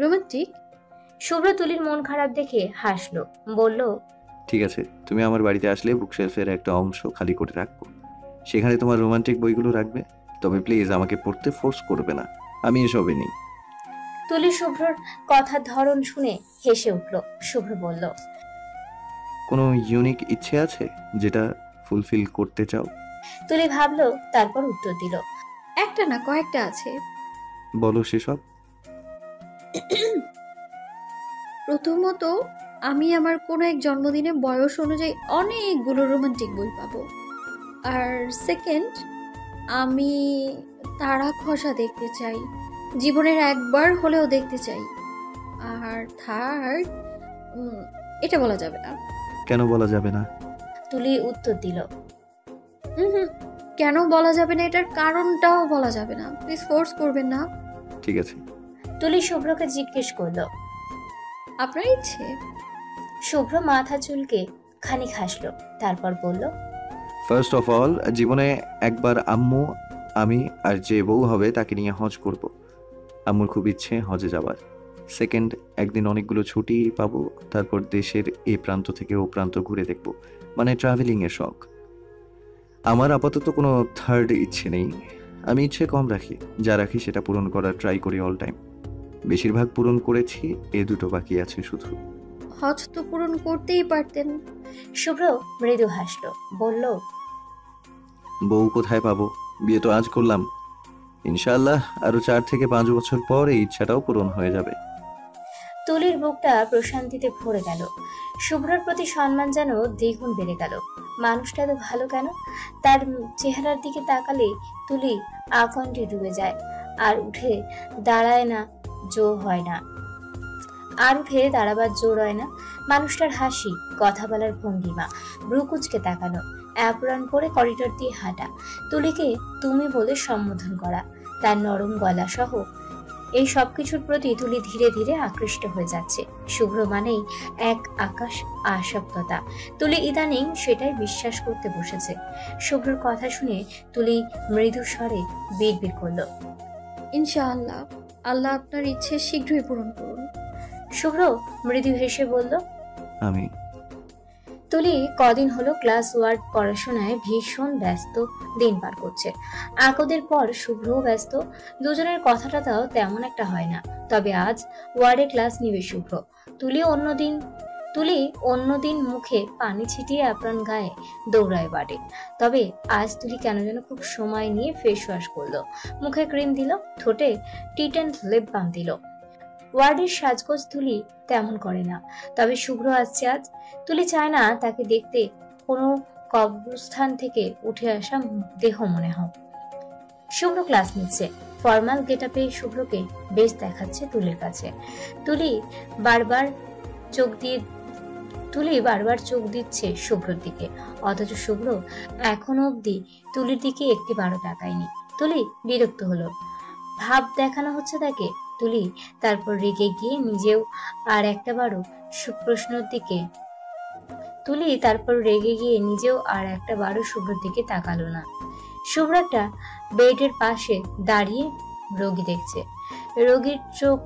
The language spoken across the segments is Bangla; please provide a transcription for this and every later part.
রোমান্টিক। শুভ্র তুলির মন খারাপ দেখে হাসলো, বলল, ঠিক আছে, তুমি আমার বাড়িতে আসলে বুকশেলফের একটা অংশ খালি করে রাখবো, সেখানে তোমার রোমান্টিক বইগুলো রাখবে। তবে প্লিজ আমাকে পড়তে ফোর্স করবে না, আমি এসবে নেই। তুলি শুভ্রর কথার ধরন শুনে হেসে উঠল। শুভ্র বলল, কোনো ইউনিক ইচ্ছে আছে যেটা ফুলফিল করতে চাও? তুলি ভাবলো, তারপর উত্তর দিল, একটা না, কয়েকটা আছে। বলো সেসব। প্রথমত, আমি আমার কোনো এক জন্মদিনে বয়স অনুযায়ী অনেকগুলো রোমান্টিক বই পাবো। আর সেকেন্ড, আমি তারা খসা দেখতে চাই, জীবনের একবার হলেও দেখতে চাই। আর থার্ড, এটা বলা যাবে না। কেন বলা যাবে না? তুলি উত্তর দিল, কেন বলা যাবে না এটার কারণটাও বলা যাবে না, প্লিজ ফোর্স করবেন না। ঠিক আছে। তুলি শুভ্রকে জিজ্ঞেস করলো, আপনার ইচ্ছে? শুভ্র মাথা চুলকে খানিক হাসলো, তারপর বলল, ফার্স্ট অফ অল, জীবনে একবার আম্মু, আমি আর যে বউ হবে তাকে নিয়ে হজ করব। আম্মুর খুব ইচ্ছে হজে যাবার। সেকেন্ড, একদিন অনেকগুলো ছুটি পাবো, তারপর দেশের এ প্রান্ত থেকে ও প্রান্ত ঘুরে দেখব, মানে ট্রাভেলিংয়ের শখ। আমার আপাতত কোনো থার্ড ইচ্ছে নেই। আমি ইচ্ছে কম রাখি, যা রাখি সেটা পূরণ করার ট্রাই করি অল টাইম। বেশিরভাগ পূরণ করেছি, এ দুটো বাকি আছে শুধু। হজ তো পূরণ করতেই পারতেন। শুভ্র মৃদু হাসলো, বলল, বউ কোথায় পাবো? বিয়ে তো আজ করলাম, ইনশাআল্লাহ আরো 4 থেকে 5 বছর পর এই ইচ্ছাটাও পূরণ হয়ে যাবে। তুলির বুকটা প্রশান্তিতে ভরে গেল। শুভ্রর প্রতি সম্মান যেন দ্বিগুণ বেড়ে গেল। মানুষটা এত ভালো কেন? তার চেহারার দিকে তাকালে তুলি আকণ্ঠে ডুবে যায়, আর উঠে দাঁড়ায় না, জোর হয় না। আর উঠে দাঁড়াবার জোর হয় না। মানুষটার হাসি, কথা বলার ভঙ্গিমা, ভ্রুকুচকে তাকানো, অ্যাপ্রন পরে করিডোর দিয়ে হাঁটা, তুলিকে তুমি বলে সম্বোধন করা, তার নরম গলা সহ এই সবকিছুর প্রতি তুলি ধীরে ধীরে আকৃষ্ট হয়ে যাচ্ছে। শুভ্র মানেই এক আকাশ আসক্ততা। তুলি ইদানিং সেটাই বিশ্বাস করতে বসেছে। শুভ্রর কথা শুনে তুলি মৃদু স্বরে বিড়বিড় করল, ইনশাআল্লাহ, আল্লাহ আপনার ইচ্ছে শীঘ্রই পূরণ করুন। শুভ্র মৃদু হেসে বলল, আমি। তুলি কদিন হলো ক্লাস ওয়ার্ক পড়াশোনায় ভীষণ ব্যস্ত দিন পার করছে। আকদের পর শুভ্রও ব্যস্ত। দুজনের কথাটাও তেমন একটা হয় না। তবে আজ ওয়ার্ডে ক্লাস নিবে শুভ্র। তুলি অন্যদিন মুখে পানি ছিটিয়ে আপনার গায়ে দৌড়ায় বাড়ে। তবে আজ তুলি কেন যেন খুব সময় নিয়ে ফেস ওয়াশ করলো, মুখে ক্রিম দিল, ঠোঁটে টিটেন্ট লিপ বাম দিল। ওয়ার্ডের সাজগোজ তুলি তেমন করে না, তবে শুভ্র আসছে আজ। তুলি চায় না তাকে দেখতে কোনো কবরস্থান থেকে উঠে আসা দেহ মনে হয়। শুভ্র ক্লাস নিচ্ছে, ফর্মাল গেটআপে শুভ্রকে বেশ দেখাচ্ছে তুলির কাছে। তুলি বারবার চোখ দিচ্ছে শুভ্রর দিকে, অথচ শুভ্র এখনো অব্দি তুলির দিকে একটিবারও তাকায়নি। তুলি বিরক্ত হলো, ভাব দেখানো হচ্ছে তাকে। তুলি তারপর রেগে গিয়ে নিজেও আর একটাবারও শুভ্রর দিকে তাকালো না। শুভ্র একটা বেডের পাশে দাঁড়িয়ে রোগী দেখছে। রোগীর চোখ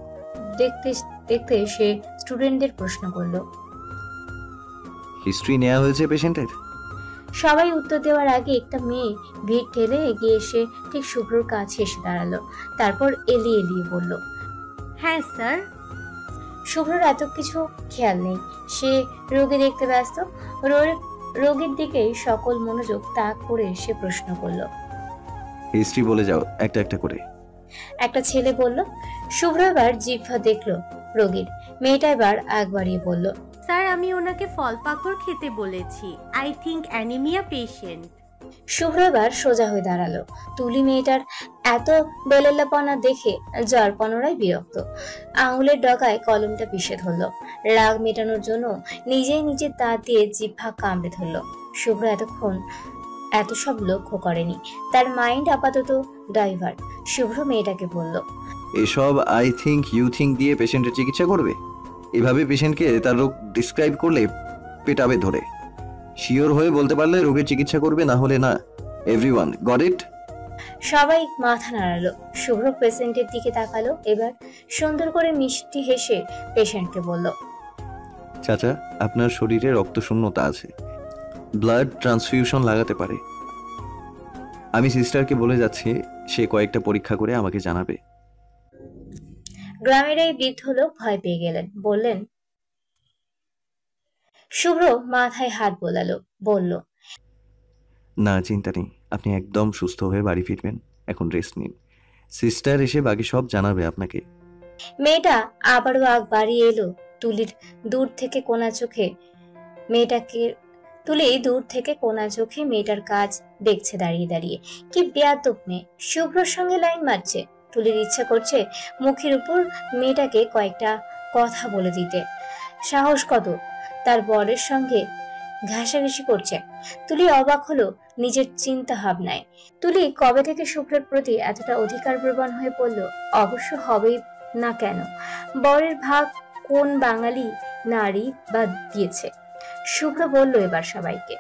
দেখতে দেখতে সে স্টুডেন্টদের প্রশ্ন করলো, হিস্ট্রি নেওয়া হয়েছে পেশেন্টের? সবাই উত্তর দেওয়ার আগে একটা মেয়ে ভিড় ঠেলে এগিয়ে এসে ঠিক শুভ্রর কাছে এসে দাঁড়ালো। তারপর এলিয়ে এলিয়ে বলল, হ্যাঁ স্যার। শুভ্রর এত কিছু খেয়াল নেই, সে রোগী দেখতে ব্যস্ত। রোগীর দিকেই সকল মনোযোগ তাক করে সে প্রশ্ন করলো, হিস্ট্রি বলে যাও একটা একটা করে। একটা ছেলে বলল। শুভ্র এবার জিহ্বা দেখলো রোগীর। মেয়েটা এবার আগ বাড়িয়ে বলল, স্যার, আমি ওনাকে ফল পাকড় খেতে বলেছি। I think anaemia patient. Shubhra এবার সোজা হয়ে দাঁড়ালো। তুলি মেয়েটার এত বেলেল্লাপনা দেখে জরপনরাই বিরক্ত। আঙুলের ডগায় কলমটা পিষে ধরলো। রাগ মেটানোর জন্য নিজে তার দিয়ে জিহ্বা কামড়ে ধরলো। শুভ্র এতক্ষণ এত সব লক্ষ্য করেনি, তার মাইন্ড আপাতত ডাইভার্ট। শুভ্র মেয়েটাকে বলল, এসব আই থিঙ্ক ইউ থিঙ্ক দিয়ে পেশেন্টের চিকিৎসা করবে? এভাবে পেশেন্টকে তার রোগ ডিসক্রাইব করলে পেটাবে ধরে। শিওর হয়ে বলতে পারলে রোগের চিকিৎসা করবে, না হলে না। Everyone got it? সবাই মাথা নাড়ালো। শুভ্র পেশেন্টের দিকে তাকালো। এবার সুন্দর করে মিষ্টি হেসে পেশেন্টকে বলল, চাচা, আপনার শরীরে রক্তশূন্যতা আছে, ব্লাড ট্রান্সফিউশন লাগাতে পারে। আমি সিস্টারকে বলে যাচ্ছি, সে কয়েকটা পরীক্ষা করে আমাকে জানাবে। গ্রামের এই বৃদ্ধ লোক ভয় পেয়ে গেলেন। বললেন, শুভ্র মাথায় হাত বোলালো, বলল, না, চিন্তা নেই, আপনি একদম সুস্থ হয়ে বাড়ি ফিরবেন। এখন রেস্ট নিন, সিস্টার এসে বাকি সব জানাবে আপনাকে। মেয়েটা আবারও আগ বাড়িয়ে এলো। তুলির দূর থেকে কোনা চোখে মেয়েটাকে তুলি দূর থেকে কোনা চোখে মেয়েটার কাজ দেখছে দাঁড়িয়ে দাঁড়িয়ে। কি বেয়াদব মেয়ে, শুভ্রর সঙ্গে লাইন মারছে। তুলির ইচ্ছা করছে মুখের উপর মেয়েটাকে কয়েকটা কথা বলে দিতে। সাহস কত তার বরের সঙ্গে ঘাসাঘাসি করছে। তুলি অবাক হলো নিজের চিন্তা ভাবনায়। তুলি কবে থেকে শুভ্রের প্রতি এতটা অধিকার প্রবণ হয়ে পড়ল? অবশ্য হবেই না কেন, বরের ভাগ কোন বাঙালি নারী বা দিয়েছে? শুভ্র বলল এবার সবাইকে,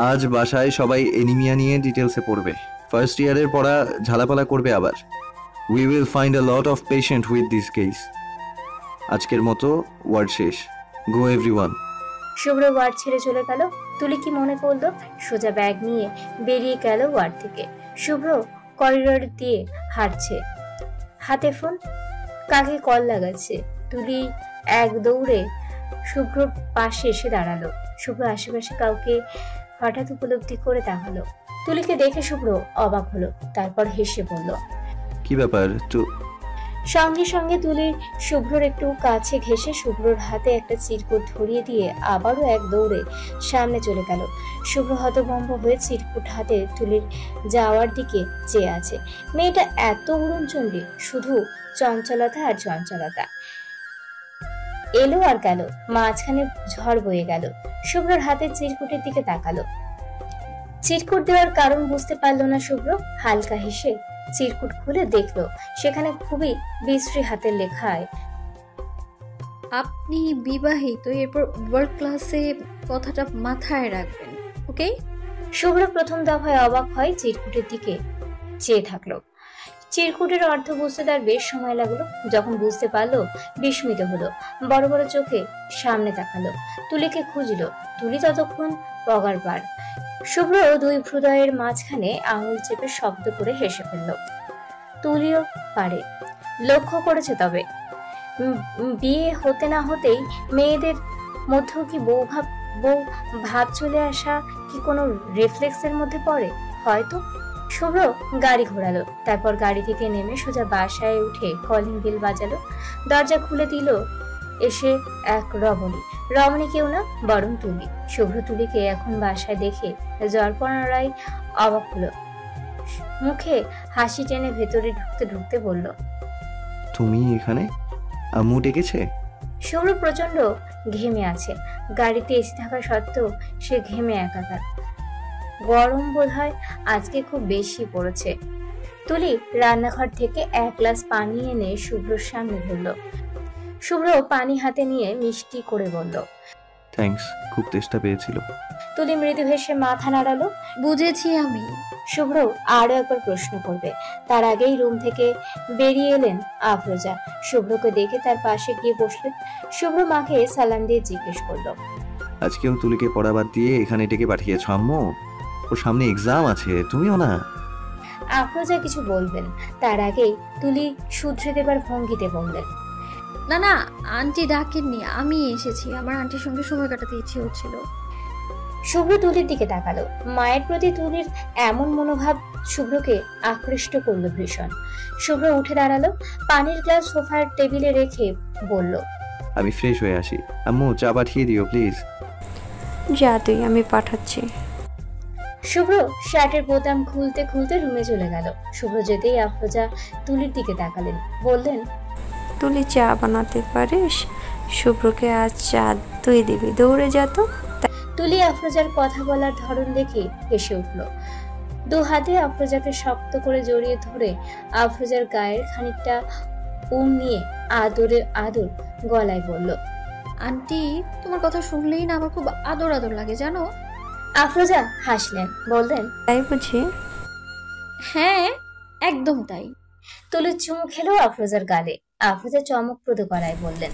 আজ বাসায় সবাই এনিমিয়া নিয়ে ডিটেলসে পড়বে। ফার্স্ট ইয়ারের পড়া ঝালাপালা করবে আবার। We will find a lot of patient with this case. আজকের মতো ওয়ার্ড শেষ। গো এভরিওয়ান। শুভ্র ওয়ার্ড ছেড়ে চলে গেল। তুলি কি মনে করলো? সোজা ব্যাগ নিয়ে বেরিয়ে গেল ওয়ার্ড থেকে। শুভ্র করিডোর দিয়ে হাঁটছে, হাতে ফোন। কাকে কল লাগাচ্ছে? তুলি এক দৌড়ে শুভ্রর পাশে এসে দাঁড়ালো। শুভ্র আশেপাশে কাউকে হঠাৎ উপলব্ধি করে তাকালো। তুলিকে দেখে শুভ্র অবাক হলো, তারপর হেসে বলল, কি ব্যাপার? সঙ্গে সঙ্গে তুলি শুভ্রর একটু কাছে ঘেঁষে শুভ্রর হাতে একটা চিরকুট ধরিয়ে দিয়ে আবারও এক দৌড়ে সামনে চলে গেল। শুভ্র হতভম্ব হয়ে চিরকুট হাতে তুলির যাওয়ার দিকে চেয়ে আছে। মেয়েটা এত উড়নচণ্ডী, শুধু চঞ্চলতা আর চঞ্চলতা। এলো আর গেল, মাঝখানে ঝড় বয়ে গেল। শুভ্রর হাতে চিরকুটের দিকে তাকালো। চিরকুট দেওয়ার কারণ বুঝতে পারলো না শুভ্র। হালকা হেসে চিরকুট খুলে দেখলো সেখানে খুবই বিশ্রী হাতের লেখায়, আপনি বিবাহিত, এরপর ওয়ার্ক ক্লাসে কথাটা মাথায় রাখবেন, ওকে? শুভ্র প্রথম দফায় অবাক হয়, চিরকুটের দিকে চেয়ে থাকলো। চিরকুটের অর্থ বুঝতে তার বেশ সময় লাগলো। যখন বুঝতে পারলো বিস্মিত হলো, বড় বড় চোখে সামনে তাকালো। তুলিকে খুঁজলো। তুলি ততক্ষণ পগার পার। শুভ্র দুই হৃদয়ের মাঝখানে আঙুল চেপে শব্দ করে হেসে ফেলল। তুলিও পারে, লক্ষ্য করেছে। তবে বিয়ে হতে না হতেই মেয়েদের মধ্যেও কি বউ ভাব চলে আসা কি কোনো রিফ্লেক্সের মধ্যে পড়ে? হয়তো। শুভ্র গাড়ি ঘোরালো, তারপর গাড়ি থেকে নেমে সোজা বাসায় উঠে কলিং বেল বাজালো। দরজা খুলে দিল এসে এক রমণী কেউ না, বরং তুলি। শুভ্র তুলিকে এখন বাসায় দেখে জরপনারায় অবাক হলো। মুখে হাসি টেনে ভেতরে ঢুকতে ঢুকতে বলল, তুমি এখানে? আম্মু ডেকেছে? শুভ্র প্রচন্ড ঘেমে আছে। গাড়িতে এসি থাকা সত্ত্বেও সে ঘেমে একাকার। গরম বোধ হয় আজকে খুব বেশি পড়েছে। তুলি রান্নাঘর থেকে এক গ্লাস পানি এনে শুভ্রর সামনে ধরল। শুভ্র পানি হাতে নিয়ে মিষ্টি করে বলল, থ্যাঙ্কস, খুব তেষ্টা পেয়েছিল। তুলি মৃদু হেসে মাথা নাড়ালো। বুঝেছি আমি। শুভ্র আরো একবার প্রশ্ন করবে, তার আগেই রুম থেকে বেরিয়ে এলেন আফরোজা। শুভ্রকে দেখে তার পাশে গিয়ে বসলেন। শুভ্র মাকে সালাম দিয়ে জিজ্ঞেস করলো, আজকেও তুলিকে পড়া বাদ দিয়ে এখানে ডেকে পাঠিয়েছ আম্মু? ওর সামনে এক্সাম আছে, তুমিও না? আফরোজা কিছু বলবেন তার আগেই তুলি শুধরে দেবার ভঙ্গিতে বললেন, না না, আন্টি ডাকেননি, আমি এসেছি। আমার আন্টির সঙ্গে সময় কাটাতে ইচ্ছে হচ্ছিল। শুভ্র তুলির দিকে তাকালো। মায়ের প্রতি তুলির এমন মনোভাব শুভ্রকে আকৃষ্ট করলো ভীষণ। শুভ্র উঠে দাঁড়ালো, পানির গ্লাস সোফার টেবিলে রেখে বলল, আমি ফ্রেশ হয়ে আসি। আম্মু চা পাঠিয়ে দিও প্লিজ। যা তুই, আমি পাঠাচ্ছি। শুভ্র শার্টের বোতাম খুলতে খুলতে রুমে চলে গেল। শুভ্র যেতেই আফরোজা তুলির দিকে তাকালেন, বললেন, তুলি চা বানাতে পারিস? শুভ্রকে আজ চা তুই দিবি, দৌড়ে যা তো। তুলি আফরোজার কথা বলার ধরন দেখে হেসে উঠল। দু হাতে আফরোজাকে শক্ত করে জড়িয়ে ধরে আফরোজার গায়ের খানিকটা নিয়ে আদর গলায় বলল, আন্টি, তোমার কথা শুনলেই না আমার খুব আদর আদর লাগে, জানো? আফরোজা হাসলেন, বললেন, তাই বুঝি? হ্যাঁ, একদম তাই। তুলি চুমু খেলো আফরোজার গালে। আফরোজা চমকপ্রদ গলায় বললেন,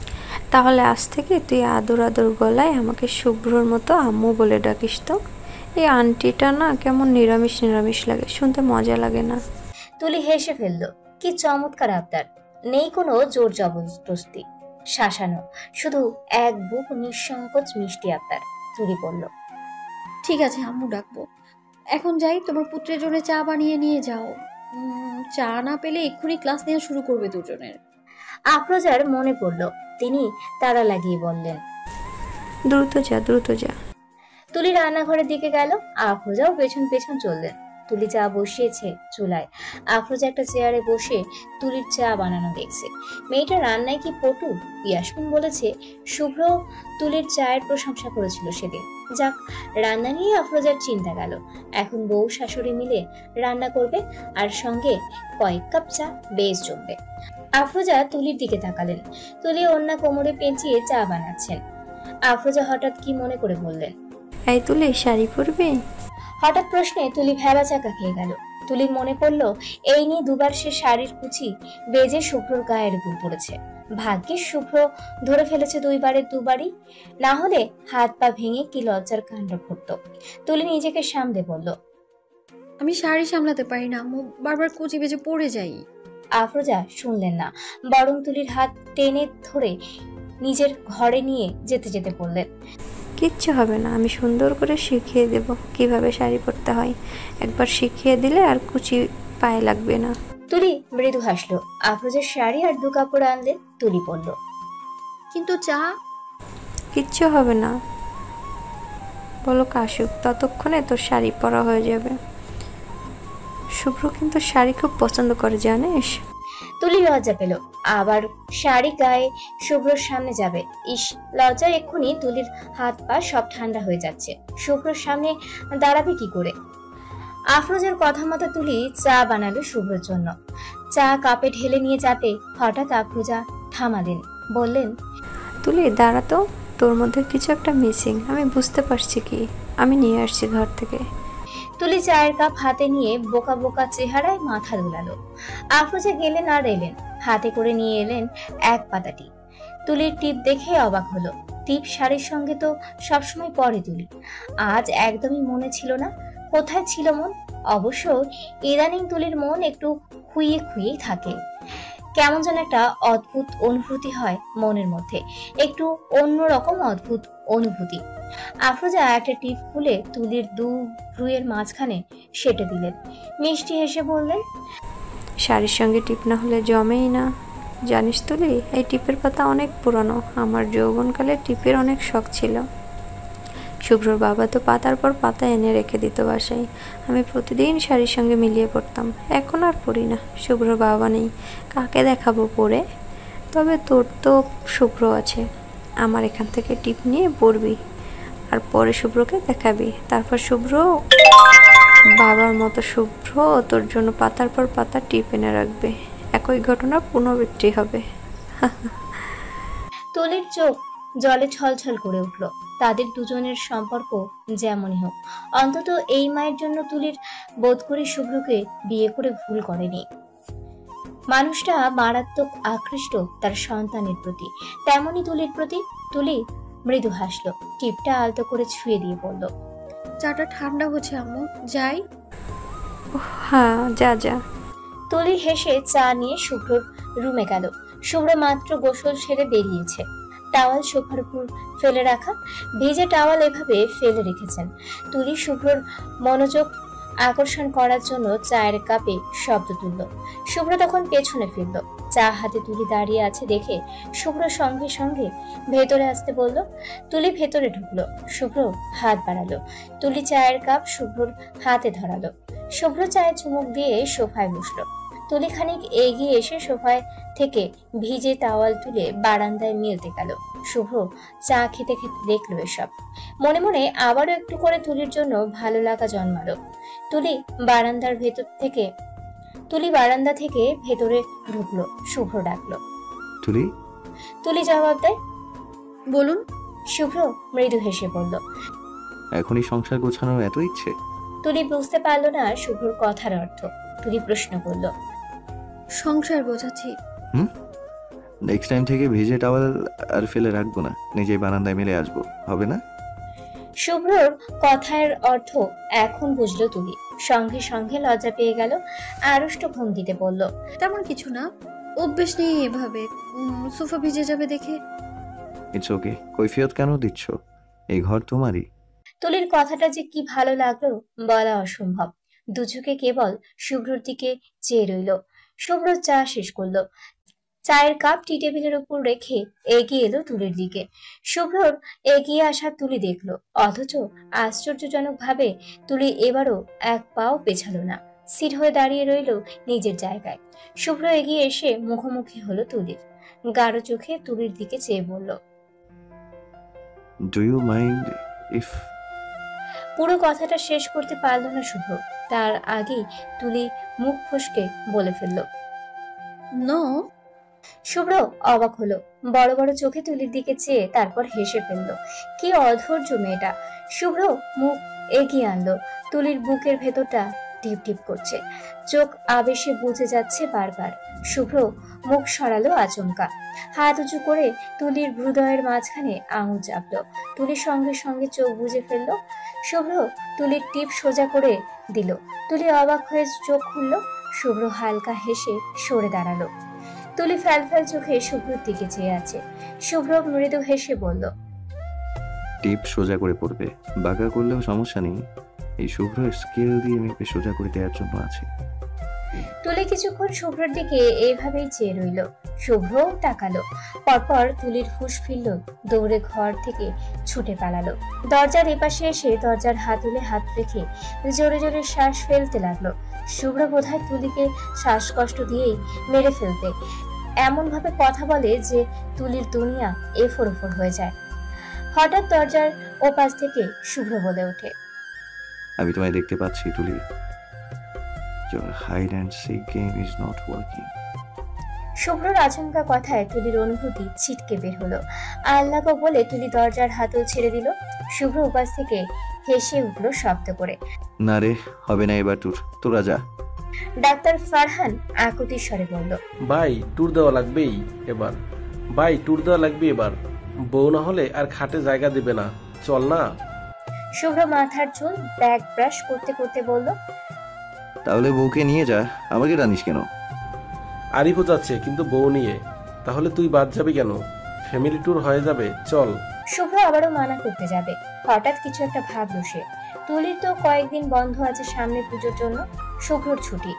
তাহলে আজ থেকে তুই আদর আদর গলায় আমাকে শুভ্রর মতো আম্মু বলে ডাকিস তো। এই আন্টিটা না কেমন নিরামিষ নিরামিষ লাগে, শুনতে মজা লাগে না। তুলি হেসে ফেলল। কি চমৎকার আবদার! নেই কোনো জোর জবরদস্তি, শাসানো, শুধু এক বুক নিঃসংকোচ মিষ্টি আবদার। তুলি বলল, ঠিক আছে, আম্মু ডাকবো। এখন যাই, তোমার পুত্রের জন্য চা বানিয়ে নিয়ে যাও। চা না পেলে এক্ষুনি ক্লাস নেওয়া শুরু করবে দুজনের। আফরোজার মনে পড়ল। তিনি তাড়া লাগিয়ে বললেন, দ্রুত যা, দ্রুত যা। তুলি রান্নাঘরের দিকে গেল। আফরোজাও পেছন পেছন চললেন। তুলি চা বসিয়েছে চুলায়। আফরোজা একটা চেয়ারে বসে তুলির চা বানানো দেখছে। মেয়েটা রান্নায় কি পটু! ইয়াসমিন বলেছে শুভ্র তুলির চায়ের প্রশংসা করেছিল সেদিন। যাক, রান্না নিয়ে আফরোজার চিন্তা গেল। এখন বউ শাশুড়ি মিলে রান্না করবে, আর সঙ্গে কয়েক কাপ চা বেশ জমবে। আফরোজা তুলির দিকে তাকালেন। তুলি ওড়না কোমরে পেঁচিয়ে চা বানাচ্ছেন। আফরোজা হঠাৎ কি মনে করে বললেন, এই তুলি শাড়ি পরবি? হঠাৎ প্রশ্নে তুলি ভ্যাবাচাকা খেয়ে গেল। তুলির মনে পড়ল এই নিয়ে দুবার সে শাড়ির কুচি বেজে শুভ্রর গায়ের উপর পড়েছে। ভাগ্যিস শুভ্র ধরে ফেলেছে দুইবারের দুবারই, না হলে হাত পা ভেঙে কি লজ্জার কাণ্ড ঘটত। তুলি নিজেকে সামলে বলল, আমি শাড়ি সামলাতে পারি না আম্মু, বারবার কুচি বেজে পড়ে যাই। আফরোজা শুনলেন না, বরং তুলির হাত টেনে ধরে নিজের ঘরে নিয়ে যেতে যেতে বললেন, কিচ্ছু হবে না, আমি সুন্দর করে শিখিয়ে দেব কিভাবে শাড়ি পরতে হয়। একবার শিখিয়ে দিলে আর কুচি পায়ে লাগবে না। তুলি মৃদু হাসলো। আফরোজার শাড়ি আর দু কাপড় আনলেন। তুলি বলল, কিন্তু চা? কিচ্ছু হবে না, বলো কাশুক, ততক্ষণে তোর শাড়ি পরা হয়ে যাবে। শুভ্র কিন্তু শাড়ি খুব পছন্দ করে, জানিস? তুলি লজ্জা পেল। আবার শাড়ি গায়ে শুভ্রর সামনে যাবে। ইস, লজ্জা এক্ষুনি তুলির হাত পা সব ঠান্ডা হয়ে যাচ্ছে। শুভ্রর সামনে দাঁড়াবে কি করে? আফরোজার কথা মতো তুলি চা বানালো শুভ্রর জন্য। চা কাপে ঢেলে নিয়ে যাতে হঠাৎ আফরোজা থামালেন, বললেন, তুলি দাঁড়া তো, তোর মধ্যে কিছু একটা মিসিং, আমি বুঝতে পারছি কি। আমি নিয়ে আসছি ঘর থেকে। তুলি চায়ের কাপ হাতে নিয়ে বোকা বোকা চেহারায় মাথা দুলালো। আফরোজা গেলেন আর এলেন, হাতে করে নিয়ে এলেন এক পাতা টিপ। তুলির টিপ দেখে অবাক হলো। টিপ শাড়ির সঙ্গে তো সবসময় পরে তুলি, আজ একদমই মনে ছিল না। কোথায় ছিল মন? অবশ্য ইদানিং তুলির মন একটু খুইয়ে খুইয়েই থাকে। কেমন যেন একটা অদ্ভুত অনুভূতি হয় মনের মধ্যে, একটু অন্যরকম অদ্ভুত অনুভূতি। আফরোজা একটা টিপ খুলে তুলির দু ভ্রুয়ের মাঝখানে সেটে দিলেন। মিষ্টি হেসে বললেন, শাড়ির সঙ্গে টিপ না হলে জমেই না। জানিস তুলি, এই টিপের পাতা অনেক পুরনো। আমার যৌবনকালে টিপের অনেক শখ ছিল। শুভ্রর বাবা তো পাতার পর পাতা এনে রেখে দিত বাসায়। আমি প্রতিদিন শাড়ির সঙ্গে মিলিয়ে পড়তাম। এখন আর পড়ি না, শুভ্রর বাবা নেই, কাকে দেখাবো পরে? তবে তোর তো শুভ্র আছে, আমার এখান থেকে টিপ নিয়ে পরবি, আর পরে শুভ্রকে দেখাবি। তারপর শুভ্র বাবার মতো শুভ্র তোর জন্য পাতার পর পাতা টিপ এনে রাখবে। একই ঘটনা পুনরাবৃত্তি হবে। তুলির চোখ জলে ছলছল করে উঠল। তাদের দুজনের সম্পর্ক যেমনই হোক, অন্তত এই মায়ের জন্য তুলির বোধ করে শুভ্রকে বিয়ে করে ভুল করেনি। মানুষটা মারাত্মক আকৃষ্ট তার সন্তানের প্রতি, তেমনি তুলির প্রতি। তুলি মৃদু হাসলো, টিপটা আলতো করে ছুঁয়ে দিয়ে বলল, চাটা ঠান্ডা হচ্ছে আম্মু, যাই। হ্যাঁ, যা যা। তুলি হেসে চা নিয়ে শুভ্রর রুমে গেল। শুভ্র মাত্র গোসল সেরে বেরিয়েছে। টাওয়াল সোফার উপর ফেলে রাখা, ভিজে টাওয়াল এভাবে ফেলে রেখেছেন। তুলি শুভ্রর মনোযোগ আকর্ষণ করার জন্য চায়ের কাপে শব্দ তুলল। শুভ্র তখন পেছনে ফিরল। চা হাতে তুলি দাঁড়িয়ে আছে দেখে শুভ্র সঙ্গে সঙ্গে ভেতরে আসতে বলল। তুলি ভেতরে ঢুকলো। শুভ্র হাত বাড়ালো। তুলি চায়ের কাপ শুভ্রর হাতে ধরালো। শুভ্র চায়ে চুমুক দিয়ে সোফায় বসলো। তুলি খানিক এগিয়ে এসে সোফায় থেকে ভিজে টাওয়াল তুলে বারান্দায় মেলতে গেল। শুভ্র চা খেতে খেতে দেখলো এসব। মনে মনে আবারও একটু করে তুলির জন্য ভালো লাগা জন্মালো। তুলি বারান্দা থেকে ভেতরে ঢুকলো। শুভ্র ডাকলো। তুলি, তুলি জবাব দেয়, বলুন। শুভ্র মৃদু হেসে বলল। এখনই সংসার গোছানোর এত ইচ্ছে? তুলি বুঝতে পারলো না শুভ্রর কথার অর্থ। তুলি প্রশ্ন করলো। সংসার বোঝাচ্ছি। নেক্সট টাইম থেকে ভিজে টাওয়াল আর ফেলে রাখবো না, নিজেই বারান্দায় মেলে আসবো, হবে না? শুভ্রর কথার অর্থ এখন বুঝলো তুলি। সঙ্গে সঙ্গে লজ্জা পেয়ে গেল, আড়ষ্ট ভঙ্গিতে বলল। তেমন কিছু না, অভ্যেস নেই এভাবে। সোফা ভিজে যাবে দেখে। ইটস ওকে, কৈফিয়ত কেন দিচ্ছ? এই ঘর তোমারই। তুলির কথাটা যে কি ভালো লাগলো বলা অসম্ভব। দুচোখে কেবল শুভ্রর দিকে চেয়ে রইল। শুভ্র চা শেষ করলো, চায়ের কাপ টি টেবিলের উপর রেখে এগিয়ে এলো তুলির দিকে। শুভ্রর এগিয়ে আসা তুলি দেখলো, অথচ আশ্চর্যজনক ভাবে তুলি এবারও এক পাও পেছালো না, স্থির হয়ে দাঁড়িয়ে রইল নিজের জায়গায়। শুভ্র এগিয়ে এসে মুখোমুখি হলো তুলির, গাঢ় চোখে তুলির দিকে চেয়ে বলল, ডু ইউ মাইন্ড ইফ? পুরো কথাটা শেষ করতে পারল না শুভ্র, তার আগেই তুলি মুখ ফসকে বলে ফেলল, নো। শুভ্র অবাক হলো, বড় বড় চোখে তুলির দিকে চেয়ে তারপর হেসে ফেলল। কি অধৈর্য মেয়েটা! শুভ্র মুখ এগিয়ে আনলো, তুলির বুকের ভেতরটা টিপ টিপ করছে, চোখ আবেশে বুঝে যাচ্ছে বারবার। শুভ্র মুখ সরালো আচমকা, হাত উঁচু করে তুলির হৃদয়ের মাঝখানে আঙুল চাপলো। তুলির সঙ্গে সঙ্গে চোখ বুজে ফেললো। শুভ্র তুলির টিপ সোজা করে দিল। তুলি অবাক হয়ে চোখ খুললো। শুভ্র হালকা হেসে সরে দাঁড়ালো। তুলি ফ্যাল ফ্যাল চোখে শুভ্রর দিকে চেয়ে আছে। শুভ্র মৃদু হেসে বলল, টিপ সোজা করে পড়বে, বাঁকা করলেও সমস্যা নেই। এই শুভ্র স্কেল দিয়ে মেপে সোজা করে দেওয়ার জন্য আছে। তুলি কিছুক্ষণ শুভ্রর দিকে এইভাবেই চেয়ে রইল। শুভ্রও তাকালো, পরপর তুলির হুঁশ ফিরল, দৌড়ে ঘর থেকে ছুটে পালালো। দরজার এপাশে এসে দরজার হাতুলে হাত রেখে জোরে জোরে শ্বাস ফেলতে লাগলো। শুভ্র বোধহয় তুলিকে শ্বাসকষ্ট দিয়েই মেরে ফেলতে এমন ভাবে কথা বলে যে তুলির দুনিয়া এফোর ওফোর হয়ে যায়। হঠাৎ দরজার ওপাশ থেকে শুভ্র বলে ওঠে, আমি তোমায় দেখতে পাচ্ছি তুলি। Your hide and seek game is not working. শুভ্রর আচমকা কথায় তুলির অনুভূতি ছিটকে বের হলো। আল্লাহ গো বলে তুলি দরজার হাতল ছেড়ে দিল। শুভ্র উপাস থেকে হেসে উঠলো শব্দ করে। না রে, হবে না এবার, তোরা যা। ডাক্তার ফারহান আকুতির স্বরে বলল, ভাই ট্যুর দেওয়া লাগবেই এবার, ভাই ট্যুর দেওয়া লাগবে এবার, বউ না হলে আর খাটে জায়গা দেবে না, চল না। শুভ্র মাথার চুল ব্যাক ব্রাশ করতে করতে বলল, তাহলে বউকে নিয়ে যা, আমাকে টানিস কেন? আরিফও যাচ্ছে কিন্তু বউ নিয়ে, তাহলে তুই বাদ যাবি কেন? ফ্যামিলি ট্যুর হয়ে যাবে, চল। শুভ্র আবারও মানা করতে যাবে, হঠাৎ কিছু একটা ভাবলো সে। তুলির তো কয়েকদিন বন্ধ আছে সামনে পুজোর জন্য, শুভ্রর ছুটি।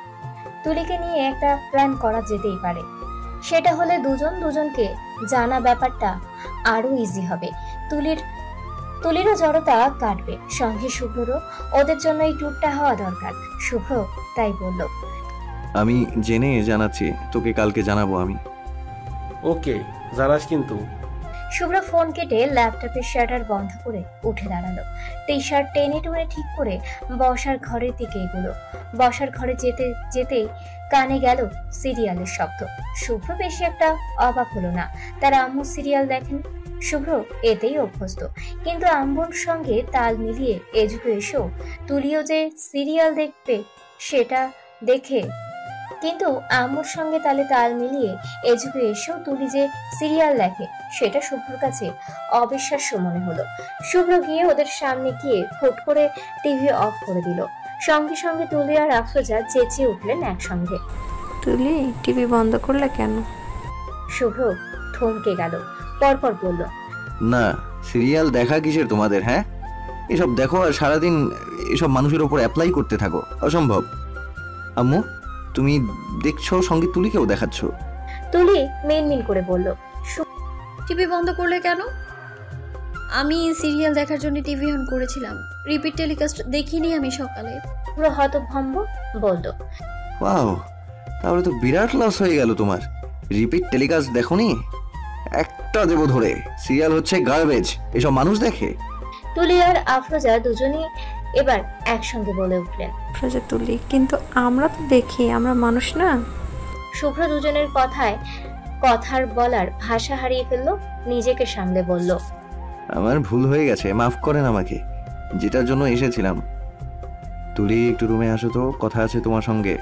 তুলিকে নিয়ে একটা প্ল্যান করা যেতেই পারে, সেটা হলে দুজনকে জানা ব্যাপারটা আরো ইজি হবে। তুলিরও জড়তা কাটবে, সঙ্গে শুভ্ররও। ওদের জন্য এই ট্যুরটা হওয়া দরকার। শুভ্র তাই বলল, আমি জেনে জানাচ্ছি, তোকে কালকে জানাবো আমি। ওকে, জানাস কিন্তু। শুভ্র ফোন কেটে ল্যাপটপের শাটার বন্ধ করে উঠে দাঁড়ালো। টি শার্ট টেনে টুনে ঠিক করে বসার ঘরের দিকে এগুলো। বসার ঘরে যেতে যেতেই কানে গেল সিরিয়ালের শব্দ। শুভ্র বেশি একটা অবাক হলো না, তার আম্মু সিরিয়াল দেখেন। শুভ্র এতেই অভ্যস্ত, কিন্তু আম্মুর সঙ্গে তাল মিলিয়ে এযুগে এসেও তুলিও যে সিরিয়াল দেখবে সেটা দেখে, কিন্তু আম্মুর সঙ্গে তাল মিলিয়ে এযুগে এসেও তুলি যে সিরিয়াল দেখে সেটা শুভ্রর কাছে অবিশ্বাস্য মনে হলো। শুভ্র গিয়ে ওদের সামনে গিয়ে হুট করে টিভি অফ করে দিল। সঙ্গে সঙ্গে তুলি আর আফরোজা চেঁচিয়ে উঠলেন একসঙ্গে, তুলি টিভি বন্ধ করলে কেন? শুভ্র থমকে গেল, পরপর বলল, না, সিরিয়াল দেখা কিসের তোমাদের? হ্যাঁ, এসব দেখো আর সারাদিন এসব মানুষের ওপর অ্যাপ্লাই করতে থাকো, অসম্ভব। আম্মু, তুমি দেখছো, সঙ্গে তুলিকেও দেখাচ্ছ। তুলি মিনমিন করে বলল, টিভি বন্ধ করলে কেন? আমি সিরিয়াল দেখার জন্য টিভি অন করেছিলাম, রিপিট টেলিকাস্ট দেখিনি আমি সকালে। পুরো হতভম্ব বলল, ওয়াও, তাহলে তো বিরাট লস হয়ে গেল তোমার। রিপিট টেলিকাস্ট দেখোনি? একটা দেব ধরে, সিরিয়াল হচ্ছে গার্বেজ, এসব মানুষ দেখে। তুলি আর আফরোজা দুজনেই এবার একসঙ্গে বলে উঠলেন, প্রজা তুলি, কিন্তু আমরা তো দেখি, আমরা মানুষ না? শুভ্র দুজনের কথার বলার ভাষা হারিয়ে ফেললো, নিজেকে সামলে বলল, আমার ভুল হয়ে গেছে, মাফ করেন আমাকে, যেটার জন্য এসেছিলাম। তুলি একটু রুমে আসো তো, কথা আছে তোমার সঙ্গে।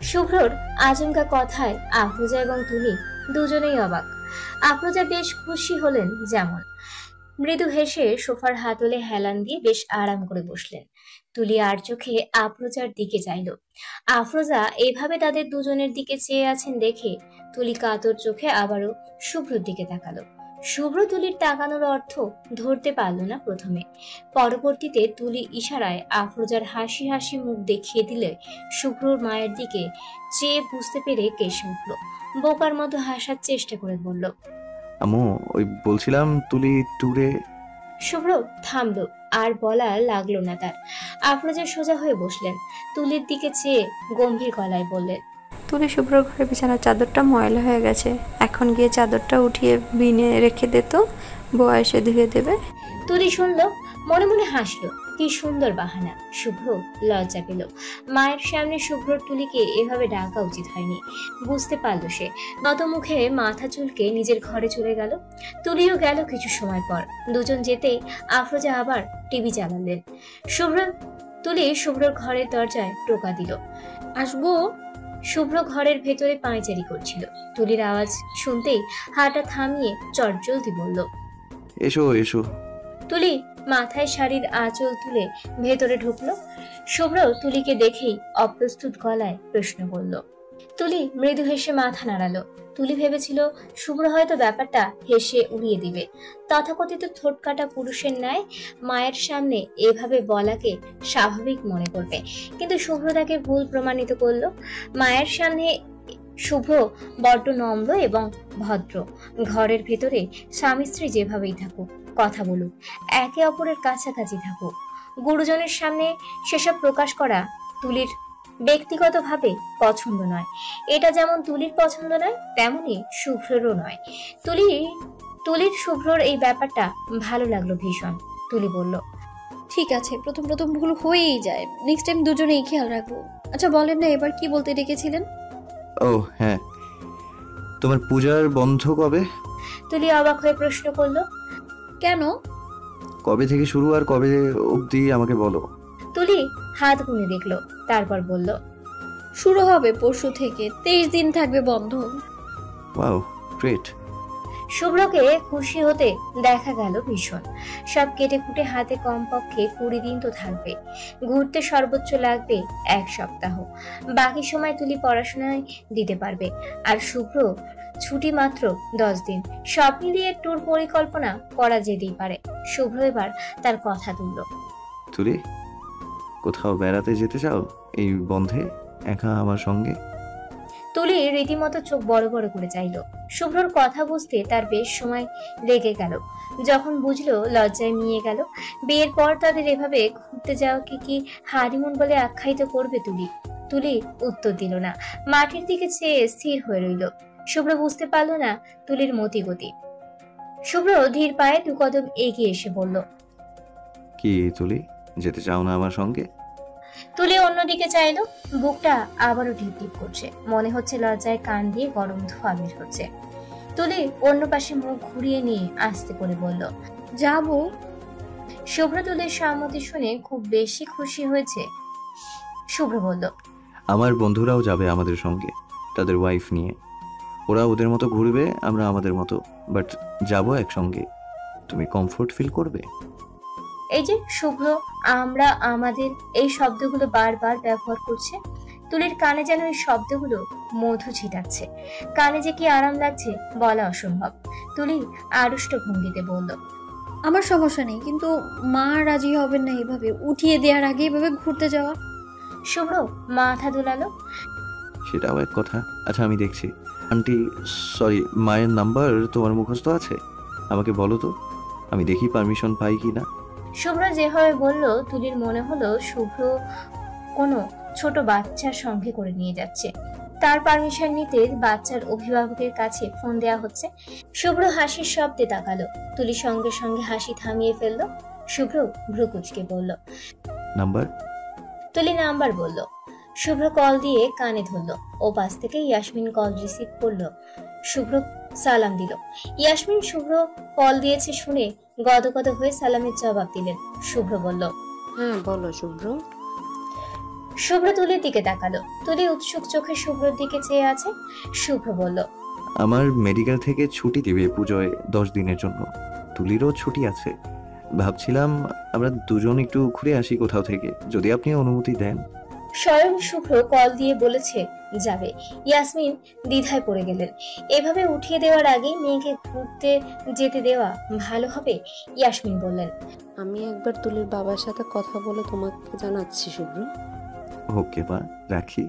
শুভ্রর আচমকা কথায় আফরোজা এবং তুলি দুজনেই অবাক। আফরোজা বেশ খুশি হলেন যেমন, মৃদু হেসে সোফার হাতলে হেলান দিয়ে বেশ আরাম করে বসলেন। তুলি আর চোখে আফরোজার দিকে চাইল। আফরোজা এভাবে তাদের দুজনের দিকে চেয়ে আছেন দেখে তুলি কাতর চোখে আবারও শুভ্রর দিকে তাকালো। শুভ্র তুলির তাকানোর অর্থ ধরতে পারল না প্রথমে। পরবর্তীতে তুলি ইশারায় আফরোজার হাসি হাসি মুখ দেখিয়ে দিলে শুভ্রর মায়ের দিকে চেয়ে বুঝতে পেরে কেশে উঠল। বোকার মতো হাসার চেষ্টা করে বলল, আম্মু ওই বলছিলাম তুলি ট্যুরে। শুভ্র থামলো, আর বলার লাগলো না তার। আফরোজা সোজা হয়ে বসলেন, তুলির দিকে চেয়ে গম্ভীর গলায় বললেন, তুলি শুভ্রর ঘরে বিছানার চাদরটা ময়লা হয়ে গেছে, এখন গিয়ে চাদরটা উঠিয়ে বিনে রেখে দে তো, বউ এসে ধুয়ে দেবে। তুলি শুনলো, মনে মনে হাসলো। কি সুন্দর বাহানা। শুভ্র লজ্জা পেল। মায়ের সামনে শুভ্রর তুলিকে এভাবে ডাকা উচিত হয়নি। বুঝতে পারলো সে। নত মুখে মাথা চুলকে নিজের ঘরে চলে গেল। তুলিও গেল কিছু সময় পর। দুজন যেতেই আফরোজা আবার টিভি চালালেন। তুলি শুভ্রর ঘরের দরজায় টোকা দিল। আসবো? শুভ্র ঘরের ভেতরে পায়চারি করছিল। তুলির আওয়াজ শুনতেই হাঁটা থামিয়ে চটজলদি বলল, এসো এসো। তুলি মাথায় শাড়ির আঁচল তুলে ভেতরে ঢুকলো। শুভ্র তুলিকে দেখেই অপ্রস্তুত গলায় প্রশ্ন করল। তুলি মৃদু হেসে মাথা নাড়ালো। তুলি ভেবেছিল শুভ্র হয়তো ব্যাপারটা হেসে উড়িয়ে দিবে। তথাকথিত ঠোঁটকাটা পুরুষের ন্যায় মায়ের সামনে এভাবে বলাকে স্বাভাবিক মনে করবে, কিন্তু শুভ্র তাকে ভুল প্রমাণিত করলো। মায়ের সামনে শুভ্র বড্ড নম্র এবং ভদ্র। ঘরের ভেতরে স্বামী স্ত্রী যেভাবেই থাকুক, কথা বলুক, একে অপরের কাছাকাছি থাকুক, গুরুজনের সামনে সেসব প্রকাশ করা তুলির ব্যক্তিগতভাবে পছন্দ নয়। এটা যেমন তুলির পছন্দ নয়, তেমনি শুভ্রেরও নয়। তুলির শুভ্রর এই ব্যাপারটা ভালো লাগলো ভীষণ। তুলি বলল, ঠিক আছে, প্রথম প্রথম ভুল হয়েই যায়, নেক্সট টাইম দুজনেই খেয়াল রাখবো। আচ্ছা বলেন না, এবার কি বলতে ডেকেছিলেন? ও হ্যাঁ, তোমার পূজার বন্ধ কবে? তুলি অবাক হয়ে প্রশ্ন করলো, কেন? কবে থেকে শুরু আর কবে অবধি আমাকে বলো। তুলি হাত গুনে দেখলো, তারপর বলল, শুরু হবে পরশু থেকে, 23 দিন থাকবে বন্ধ। Wow great. শুভ্রকে খুশি হতে দেখা গেল ভীষণ। সব কেটে কুটে হাতে কমপক্ষে 20 দিন তো থাকবে। ঘুরতে সর্বোচ্চ লাগবে 1 সপ্তাহ। বাকি সময় তুলি পড়াশোনায় দিতে পারবে, আর শুভ্র ছুটি মাত্র 10 দিন। সব মিলিয়ে ট্যুর পরিকল্পনা করা যেতেই পারে। শুভ্র এবার তার কথা তুলল, তুলি কোথাও বেড়াতে যেতে চাও এই বন্ধে একা আমার সঙ্গে? তুলি রীতিমতো চোখ বড় বড় করে চাইল। শুভ্রর কথা বুঝতে তার বেশ সময় লেগে গেল। যখন বুঝলো লজ্জায় মিয়ে গেল। বিয়ের পর তাদের এভাবে ঘুরতে যাওয়াকে কি হানিমুন বলে আখ্যায়িত করবে তুলি উত্তর দিল না। মাটির দিকে চেয়ে স্থির হয়ে রইল। শুভ্র বুঝতে পারল না তুলির মতিগতি। শুভ্র ধীর পায়ে 2 কদম এগিয়ে এসে বলল, কি তুলি যেতে চাও না আমার সঙ্গে? তুলি অন্যদিকে চাইলো। বুকটা আবারও টিপ টিপ করছে। মনে হচ্ছে লজ্জায় কান দিয়ে গরম ধোঁয়া বের হচ্ছে। তুলি অন্য পাশে মুখ ঘুরিয়ে নিয়ে আস্তে করে বলল, যাবো। শুভ্র তুলির সম্মতি শুনে খুব বেশি খুশি হয়েছে। শুভ্র বলল, আমার বন্ধুরাও যাবে আমাদের সঙ্গে, তাদের ওয়াইফ নিয়ে। ওরা ওদের মতো ঘুরবে, আমরা আমাদের মতো, বাট যাবো একসঙ্গে। তুমি কমফোর্ট ফিল করবে? এই যে শুভ্র আমরা আমাদের এই শব্দগুলো বারবার ব্যবহার করছে। তুলির কানে যেন এই শব্দগুলো মধু ছিটাচ্ছে। কানে যে কি আরাম লাগছে বলা অসম্ভব। তুলি আড়ষ্ট ভঙ্গিতে বলল, আমার সমস্যা নেই, কিন্তু মা রাজি হবেন না এভাবে উঠিয়ে দেওয়ার আগে এভাবে ঘুরতে যাওয়া। শুভ্র মাথা দুলালো। সেটাও এক কথা। আচ্ছা আমি দেখছি। আন্টি, সরি, মায়ের নাম্বার তোমার মুখস্থ আছে? আমাকে বলো তো, আমি দেখি পারমিশন পাই কি না। শুভ্র যেভাবে বলল, তুলির মনে হলো শুভ্র কোনো ছোট বাচ্চার সঙ্গে করে নিয়ে যাচ্ছে। তার পারমিশন নিতে বাচ্চার অভিভাবকের কাছে ফোন দেয়া হচ্ছে। শুভ্র হাসির শব্দে তাকালো। তুলি সঙ্গে সঙ্গে হাসি থামিয়ে ফেললো। শুভ্র ভ্রু কুঁচকে বলল, নাম্বার? তুলি নাম্বার বলল। শুভ্র কল দিয়ে কানে ধরলো। ও পাশ থেকে ইয়াসমিন কল রিসিভ করলো। শুভ্র সালাম দিল। ইয়াসমিন শুভ্র কল দিয়েছে শুনে গদগদ হয়ে সালামের জবাব দিলেন। শুভ্র বলল, হ্যাঁ বলো শুভ্র। শুভ্র তুলির দিকে তাকালো। তুলি উৎসুক চোখে শুভ্রর দিকে চেয়ে আছে। শুভ্র বলল, আমার মেডিকেল থেকে ছুটি দিবে পুজোয় 10 দিনের জন্য। তুলিরও ছুটি আছে। ভাবছিলাম আমরা দুজন একটু ঘুরে আসি কোথাও থেকে, যদি আপনি অনুমতি দেন। স্বয়ং শুভ্র কল দিয়ে বলেছে যাবে। ইয়াসমিন দ্বিধায় পড়ে গেলেন। এভাবে উঠিয়ে দেওয়ার আগেই মেয়েকে ঘুরতে যেতে দেওয়া ভালো হবে। ইয়াসমিন বললেন, আমি একবার তুলির বাবার সাথে কথা বলে তোমাকে জানাচ্ছি শুভ্র। ওকে বা, রাখি।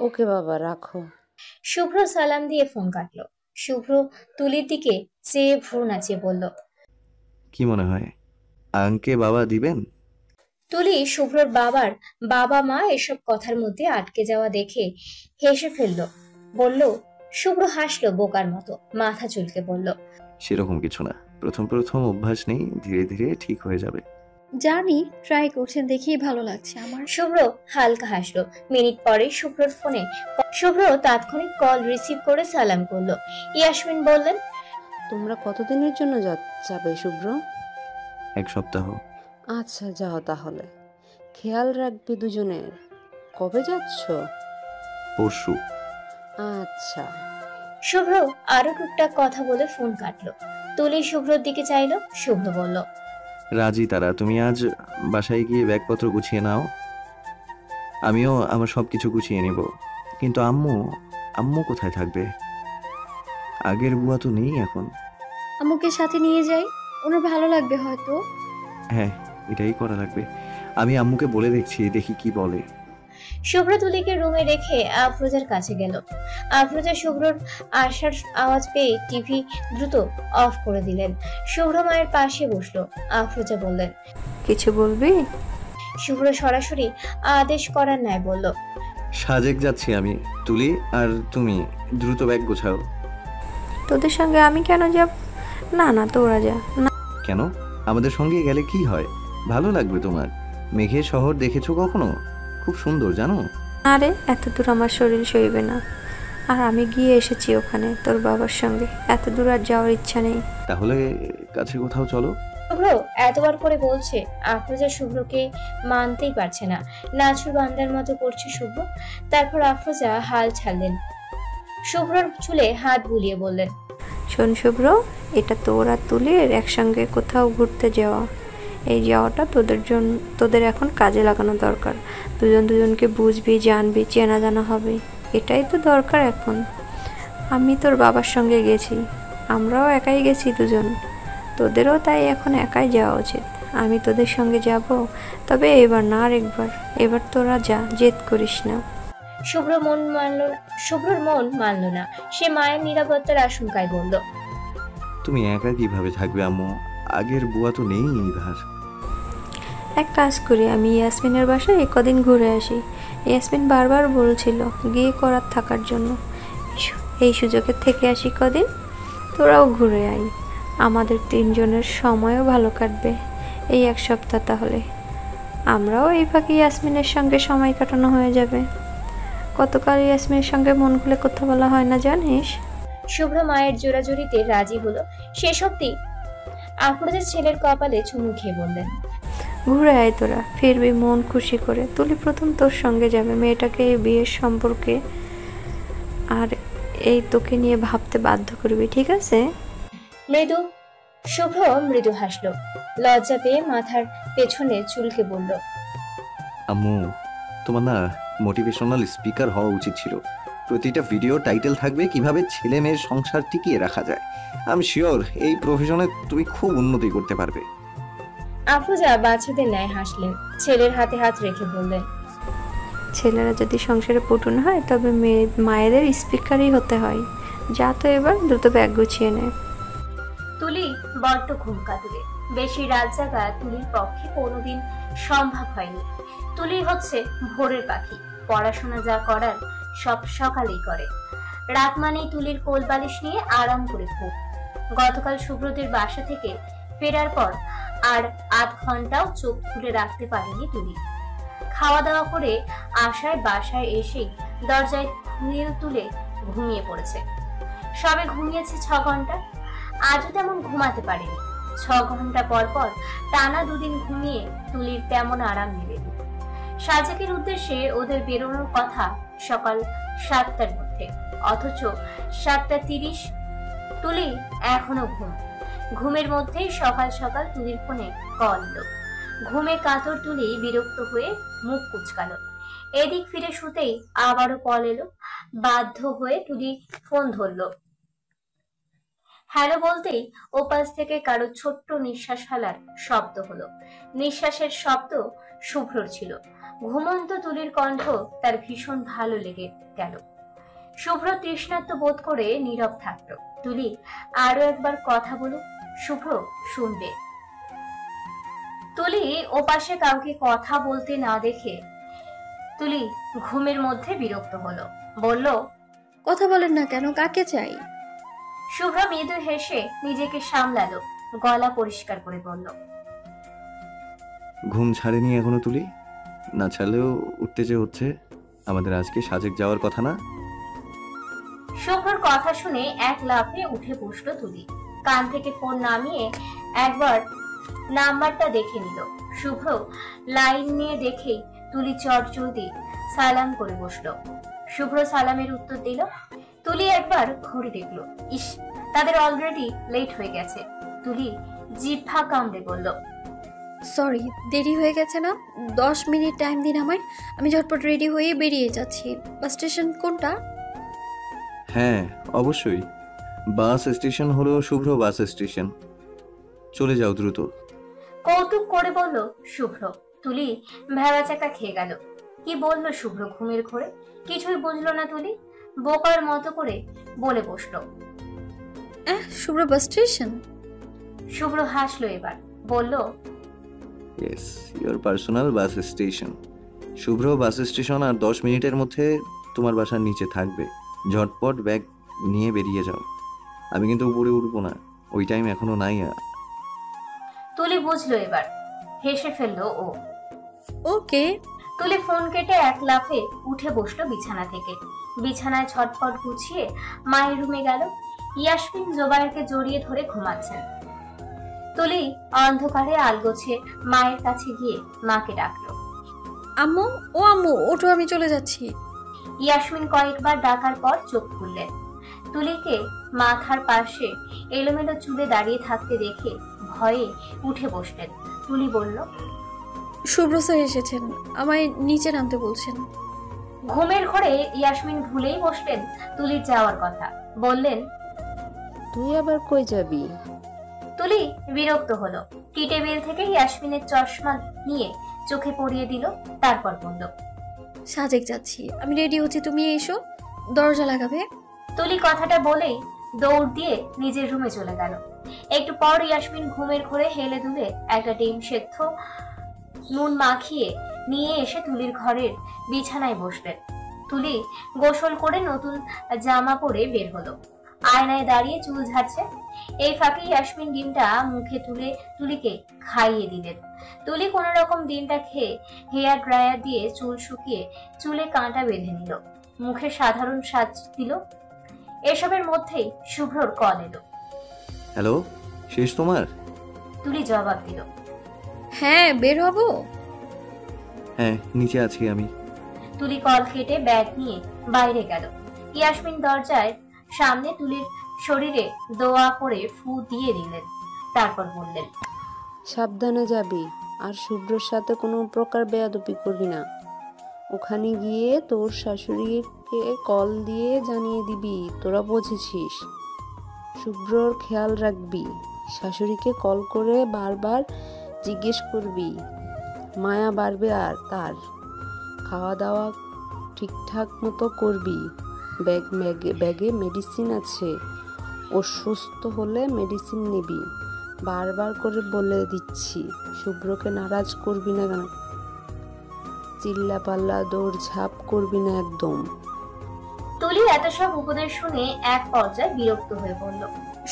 ওকে বাবা, রাখো। শুভ্র সালাম দিয়ে ফোন কাটলো। শুভ্র তুলির দিকে চেয়ে ভ্রু নাচিয়ে বলল, কি মনে হয় আঙ্কে বাবা দিবেন? তুলি শুভ্রর বাবার বাবা মা এসব কথার মধ্যে আটকে যাওয়া দেখে হেসে ফেলল। বলল, শুভ্র হাসলো বোকার মতো, মাথা চুলকে বলল, সেরকম কিছু না, প্রথম প্রথম অভ্যাস নেই, ধীরে ধীরে ঠিক হয়ে যাবে। জানি, ট্রাই করছেন দেখেই ভালো লাগছে আমার। শুভ্র হালকা হাসলো। মিনিট পরে শুভ্রর ফোনে শুভ্র তাৎক্ষণিক কল রিসিভ করে সালাম করলো। ইয়াসমিন বললেন, তোমরা কতদিনের জন্য যাবে শুভ্র? 1 সপ্তাহ। আচ্ছা, যাও তাহলে। খেয়াল রাখবে দুজনের। কবে যাচ্ছ? পরশু। আচ্ছা। শুভ্র আরো টুকটাক কথা বলে ফোন কাটলো। তুলি শুভ্রর দিকে চাইলো। শুভ্র বলল, রাজি তারা, তুমি আজ বাসায় গিয়ে ব্যাগপত্র গুছিয়ে নাও, আমিও আমার সবকিছু গুছিয়ে নেব। কিন্তু আম্মু, আম্মু কোথায় থাকবে? আগের বুয়া তো নেই এখন। আম্মুকে সাথে নিয়ে যাই, ওনার ভালো লাগবে হয়তো। হ্যাঁ, এটাই করা লাগবে। আমি আম্মুকে বলে দেখছি, দেখি কি বলে। শুভ্র তুলিকে রুমে রেখে আফরোজার কাছে গেল। আফরোজা শুভ্রর আসার আওয়াজ পেয়ে টিভি দ্রুত অফ করে দিলেন। শুভ্র মায়ের পাশে বসলো। আফরোজা বললেন, কিছু বলবি? শুভ্র সরাসরি আদেশ করার ন্যায় বলল, সাজেক যাচ্ছি আমি, তুলি আর তুমি দ্রুত ব্যাগ গোছাও। তোদের সঙ্গে আমি কেন যাব? না না, তোরা যা না। কেন? আমাদের সঙ্গে গেলে কি হয়? ভালো লাগবে তোমার। মেঘের শহর দেখেছো কখনো? খুব সুন্দর, জানো? আরে এত দূর আমার শরীর সইবে না। আর আমি গিয়ে এসেছি ওখানে তোর বাবার সঙ্গে, এত দূর আর যাওয়ার ইচ্ছা নেই। তাহলে কাছে কোথাও চলো। শুভ্র এতবার করে বলছে, আফরোজা শুভ্রকে মানতেই পারছে না। নাছুর বান্দার মতো করছে শুভ্র। তারপর আফরোজা হাল ছাড়লেন। শুভ্রর চুলে হাত বুলিয়ে বললেন, শোন শুভ্র, এটা তোর আর তুলির একসঙ্গে কোথাও ঘুরতে যাওয়া। এই যাওয়াটা তোদের এখন কাজে লাগানো দরকার। দুজন দুজনকে বুঝবি, জানবি, চেনা জানা হবে, এটাই তো দরকার এখন। আমি তোর বাবার সঙ্গে গেছি, আমরাও একাই গেছি দুজন, তোদেরও তাই এখন একাই যাওয়া উচিত। আমি তোদের সঙ্গে যাব, তবে এবার না, আরেকবার। এবার তোরা যা, জেদ করিস না। শুভ্রর মন মানল না। সে মায়ের নিরাপত্তার আশঙ্কায় বলল, তুমি একা কিভাবে থাকবে আম্মু? আগের বুয়া তো নেই এইবার। এক কাজ করি, আমি ইয়াসমিনের বাসায় কদিন ঘুরে আসি। ইয়াসমিন বারবার বলছিল গিয়ে করার থাকার জন্য। এই সুযোগে থেকে আসি কদিন, তোরাও ঘুরে আই। আমাদের তিনজনের সময়ও ভালো কাটবে এই 1 সপ্তাহ। তাহলে আমরাও এই ফাঁকে ইয়াসমিনের সঙ্গে সময় কাটানো হয়ে যাবে। গতকাল ইয়াসমিনের সঙ্গে মন খুলে কথা বলা হয় না, জানিস? শুভ্র মায়ের জোরাজুরিতে রাজি হলো। শেষ অবধি আফরোজার ছেলের কপালে চুমু খেয়ে বললেন, ঘুরে আয় তোরা, ফিরবি মন খুশি করে। তুলি প্রথম তোর সঙ্গে যাবে, মেয়েটাকে এই বিয়ের সম্পর্কে আর এই তোকে নিয়ে ভাবতে বাধ্য করবি, ঠিক আছে? শুভ্র মৃদু হাসলো। লজ্জা পেয়ে মাথার পেছনে চুলকে বলল, আম্মু, তোমার না মোটিভেশনাল স্পিকার হওয়া উচিত ছিল। প্রতিটা ভিডিও টাইটেল থাকবে কিভাবে ছেলে মেয়ের সংসার টিকিয়ে রাখা যায়। আমি শিওর এই প্রফেশনে তুমি খুব উন্নতি করতে পারবে। আফরোজা বাচ্চাদের ন্যায় হাসলেন। ছেলের হাতে হাত রেখে বললেন, ছেলেরা যদি সংসারে পটু না হয়, তবে মায়েদের স্পিকারই হতে হয়। যা তো এবার দ্রুত ব্যাগ গুছিয়ে নে। তুলি বড্ড ঘুম কাতুরে। বেশি রাত জাগা তুলির পক্ষে কোনোদিন সম্ভব হয়নি। তুলি হচ্ছে ভোরের পাখি। পড়াশোনা যা করার সব সকালেই করে। রাত মানেই তুলির কোল বালিশ নিয়ে আরাম করে ঘুম। গতকাল শুভ্রদের বাসা থেকে ফেরার পর আর 8 ঘন্টাও চোখ খুলে রাখতে পারেনি তুলি। খাওয়া দাওয়া করে আশায় বাসায় এসেই দরজায় খুঁড়িয়ে তুলে ঘুমিয়ে পড়েছে। সবে ঘুমিয়েছে 6 ঘন্টা। আজও তেমন ঘুমাতে পারেনি। 6 ঘন্টা পর পর টানা 2 দিন ঘুমিয়ে তুলির তেমন আরাম মিলেনি। সাজেকের উদ্দেশ্যে ওদের বেরোনোর কথা সকাল 7টার মধ্যে, অথচ 7:30। তুলি এখনো ঘুমের মধ্যেই সকাল সকাল তুলির ফোনে কল এলো। ঘুমে কাতর তুলি বিরক্ত হয়ে মুখ কুচকালো। এদিক ফিরে শুতেই আবারও কল এলো। বাধ্য হয়ে তুলি ফোন ধরলো। হ্যালো বলতেই ওপাশ থেকে কারো ছোট্ট নিঃশ্বাস ফেলার শব্দ হলো। নিঃশ্বাসের শব্দ শুভ্রর ছিল। ঘুমন্ত তুলির কণ্ঠ তার ভীষণ ভালো লেগে গেল। শুভ্র তৃষ্ণার্ত বোধ করে নীরব থাকলো। তুলি আরো একবার কথা বলুক, শুভ্র শুনবে। তুলি ওপাশে কাউকে কথা বলতে না দেখে তুলি ঘুমের মধ্যে বিরক্ত হলো, বলল, কথা বলেন না কেন, কাকে চাই? শুভ্র মৃদু হেসে নিজেকে সামলালো, গলা পরিষ্কার করে বলল, ঘুম ছাড়েনি এখনো তুলি? না ছাড়লেও উঠতে যে হচ্ছে। আমাদের আজকে সাজেক যাওয়ার কথা না? শুভ্রর কথা শুনে এক লাফে উঠে বসলো তুলি। কান থেকে ফোন নামিয়ে একবার নাম্বারটা দেখে নিল। শুভ্র লাইন নিয়ে দেখেই তুলি চটজলদি সালাম করে বসলো। শুভ্র সালামের উত্তর দিল। তুলি একবার ঘড়ি দেখলো। ইস, তাদের অলরেডি লেট হয়ে গেছে। তুলি জিহ্বা কামড়ে বলল, সরি, দেরি হয়ে গেছে না? 10 মিনিট টাইম দিন আমায়, আমি ঝটপট রেডি হয়ে বেরিয়ে যাচ্ছি। বাস স্টেশন কোনটা? হ্যাঁ অবশ্যই, বাস স্টেশন হলো শুভ্র বাস স্টেশন। চলে যাও দ্রুত। কৌতুক করে বলল শুভ্র। তুলি ভেড়াচাকা খেয়ে গেল। কি বলল শুভ্র ঘুমের ঘোরে? কিছুই বুঝলো না তুলি। বোকার মতো করে বলে বসলো, শুভ্র বাস স্টেশন। শুভ্র হাসলো এবার, বলল, yes, your personal bus station. Shubhra bus station আর 10 মিনিটের মধ্যে তোমার বাসার নিচে থাকবে। ঝটপট ব্যাগ নিয়ে বেরিয়ে যাও। আমি কিন্তু উপরে উঠবো না, ওই টাইম এখনো নাই। তুলি বুঝলো এবার, হেসে ফেললো ও। ওকে। তুলি ফোন কেটে এক লাফে উঠে বসলো বিছানা থেকে। বিছানায় ছটফট গুছিয়ে মায়ের রুমে গেল। ইয়াসমিন জোবায়েরকে জড়িয়ে ধরে ঘুমাচ্ছেন। তুলি অন্ধকারে আলগোছে মায়ের কাছে গিয়ে মাকে ডাকলো, আম্মু, ও আম্মু ওঠো, আমি চলে যাচ্ছি। ইয়াসমিন কয়েকবার ডাকার পর চোখ খুললেন। তুলিকে মাথার পাশে এলোমেলো চুলে দাঁড়িয়ে থাকতে দেখে ভয়ে উঠে বসলেন। তুলি বলল, শুভ্র স্যার এসেছেন, আমায় নিচে নামতে বলছেন। ঘুমের ঘরে ইয়াসমিন ভুলেই বসলেন তুলির যাওয়ার কথা। বললেন, তুই আবার কই যাবি? তুলি বিরক্ত হলো। টি টেবিল থেকে ইয়াসমিনের চশমা নিয়ে চোখে পরিয়ে দিল, তারপর বলল, সাজেক যাচ্ছি, আমি রেডি হচ্ছি, তুমি এসো, দরজা লাগাবে। তুলি কথাটা বলেই দৌড় দিয়ে নিজের রুমে চলে গেল। একটু পর ইয়াসমিন ঘুমের ঘোরে হেলে দুলে একটা ডিম সেদ্ধ নুন মাখিয়ে নিয়ে এসে তুলির ঘরের বিছানায় বসলেন। তুলি গোসল করে নতুন জামা পরে বের হলো। আয়নায় দাঁড়িয়ে চুল ঝাড়ছে। এই ফাঁকে ইয়াসমিন ডিমটা মুখে তুলে তুলিকে খাইয়ে দিলেন। তুলি কোন রকম ডিমটা খেয়ে হেয়ার ড্রায়ার দিয়ে চুল শুকিয়ে চুলে কাঁটা বেঁধে নিল, মুখে সাধারণ সাজ দিল। এসবের মধ্যেই শুভ্রর কল এলো। হ্যালো, শেষ তোমার? তুলি জবাব দিল, হ্যাঁ, বের হবো। হ্যাঁ, নিচে আছি আমি। তুলি কল কেটে ব্যাগ নিয়ে বাইরে গেল। ইয়াসমিন দরজায় সামনে তুলির শরীরে দোয়া করে ফু দিয়ে দিলেন, তারপর বললেন, সাবধানে যাবি, আর শুভ্রর সাথে কোনো প্রকার বেয়াদবি করবি না। ওখানে গিয়ে তোর শাশুড়িকে কল দিয়ে জানিয়ে দিবি তোরা বুঝেছিস। শুভ্রর খেয়াল রাখবি, শাশুড়িকে কল করে বারবার জিজ্ঞেস করবি। মায়া বাড়বে আর তার। খাওয়া দাওয়া ঠিকঠাক মতো করবি। ব্যাগে মেডিসিন আছে, অসুস্থ হলে মেডিসিন নিবি। বারবার করে বলে দিচ্ছি, শুভ্রকে নারাজ করবি না, চিল্লা পাল্লা দৌড় ঝাঁপ করবি না একদম। তুলি এত সব উপদেশ শুনে এক পর্যায়ে বিরক্ত হয়ে বলল,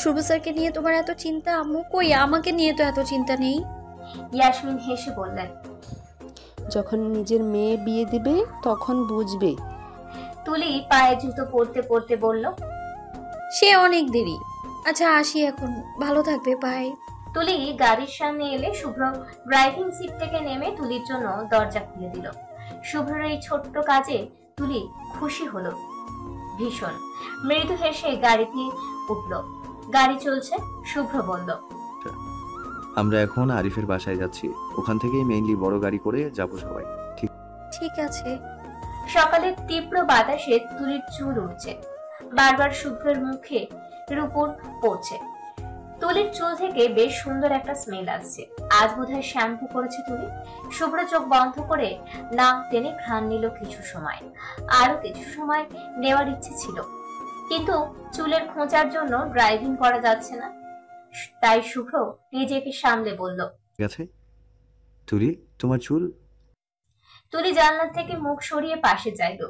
শুভ্র স্যারকে নিয়ে তোমার এত চিন্তা আম্মু? কই, আমাকে নিয়ে তো এত চিন্তা নেই। ইয়াসমিন হেসে বললেন, যখন নিজের মেয়ে বিয়ে দিবে তখন বুঝবে। তুলি পায়ে জুতো পরতে পরতে বলল, সে অনেক দেরি। আচ্ছা আসি এখন, ভালো থাকবে, বাই। তুলি গাড়ির সামনে এলে শুভ্র ড্রাইভিং সিট থেকে নেমে তুলির জন্য দরজা খুলে দিল। শুভ্রর এই ছোট্ট কাজে তুলি খুশি হলো ভীষণ। মৃদু হেসে গাড়িতে উঠল। গাড়ি চলছে। শুভ্র বলল, আমরা এখন আরিফের বাসায় যাচ্ছি, ওখান থেকেই মেইনলি বড় গাড়ি করে যাব সবাই। ঠিক আছে। সকালের তীব্র বাতাসে তুলির চুল উঠছে, বারবার শুভ্রের মুখের উপর পড়ছে। তুলির চুল থেকে বেশ সুন্দর একটা স্মেল আসছে। আজ বোধহয় শ্যাম্পু করেছে তুলি। শুভ্র চোখ বন্ধ করে নাক টেনে ঘ্রাণ নিল কিছু সময়। আরো কিছু সময় নেওয়ার ইচ্ছে ছিল, কিন্তু চুলের খোঁচার জন্য ড্রাইভিং করা যাচ্ছে না। তাই শুভ্র নিজেকে সামলে বলল, ঠিক আছে তুলি, তোমার চুল। তুলি জানলা থেকে মুখ সরিয়ে পাশে চাইল।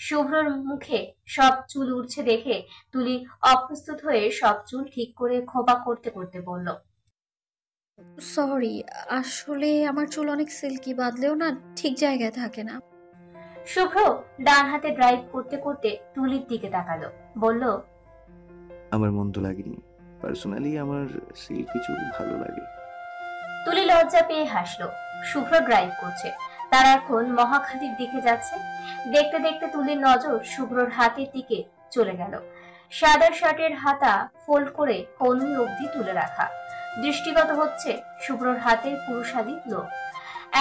শুভ্রর মুখে সব চুল উঠছে দেখে তুলি অপ্রস্তুত হয়ে সব চুল ঠিক করে খোপা করতে করতে বলল, সরি, আসলে আমার চুল অনেক সিল্কি, বাঁধলেও না ঠিক জায়গায় থাকে না। শুভ্র ডান হাতে ড্রাইভ করতে করতে তুলির দিকে তাকালো, বলল, আমার মন তো লাগেনি, পার্সোনালি আমার সিল্কি চুল ভালো লাগে। তুলি লজ্জা পেয়ে হাসলো। শুভ্র ড্রাইভ করছে, তারা এখন মহাখালীর দিকে যাচ্ছে। দেখতে দেখতে তুলির নজর শুভ্রর হাতের দিকে চলে গেল। সাদা শার্টের হাতা ফোল্ড করে কনুই অবধি তুলে রাখা। দৃষ্টিগত হচ্ছে শুভ্রর হাতের পুরুষালী লোক।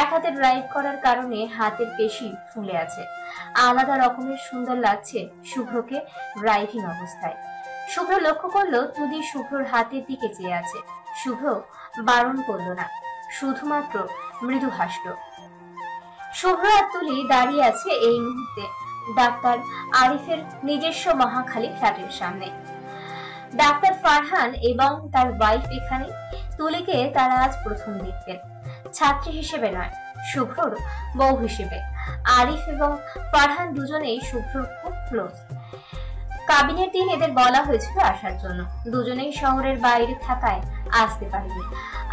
এক হাতে ড্রাইভ করার কারণে হাতের পেশি ফুলে আছে। আলাদা রকমের সুন্দর লাগছে শুভ্রকে ড্রাইভিং অবস্থায়। শুভ্র লক্ষ্য করলো তুলি শুভ্রর হাতের দিকে চেয়ে আছে। শুভ্র বারণ করলো না, শুধুমাত্র মৃদু হাসলো। শুভ্র আর তুলি দাঁড়িয়ে আছে এই মুহূর্তে ডাক্তার আরিফের নিজস্ব মহাখালী ফ্ল্যাটের সামনে। ডাক্তার ফারহান এবং তার ওয়াইফ এখানে। তুলিকে তারা আজ প্রথম দেখতেন, ছাত্রী হিসেবে নয়, শুভ্রর বউ হিসেবে। আরিফ এবং ফারহান দুজনেই শুভ্রর খুব ক্লোজ। কাবিনের দিন এদের বলা হয়েছিল আসার জন্য, দুজনেই শহরের বাইরে থাকায় আসতে পারেনি।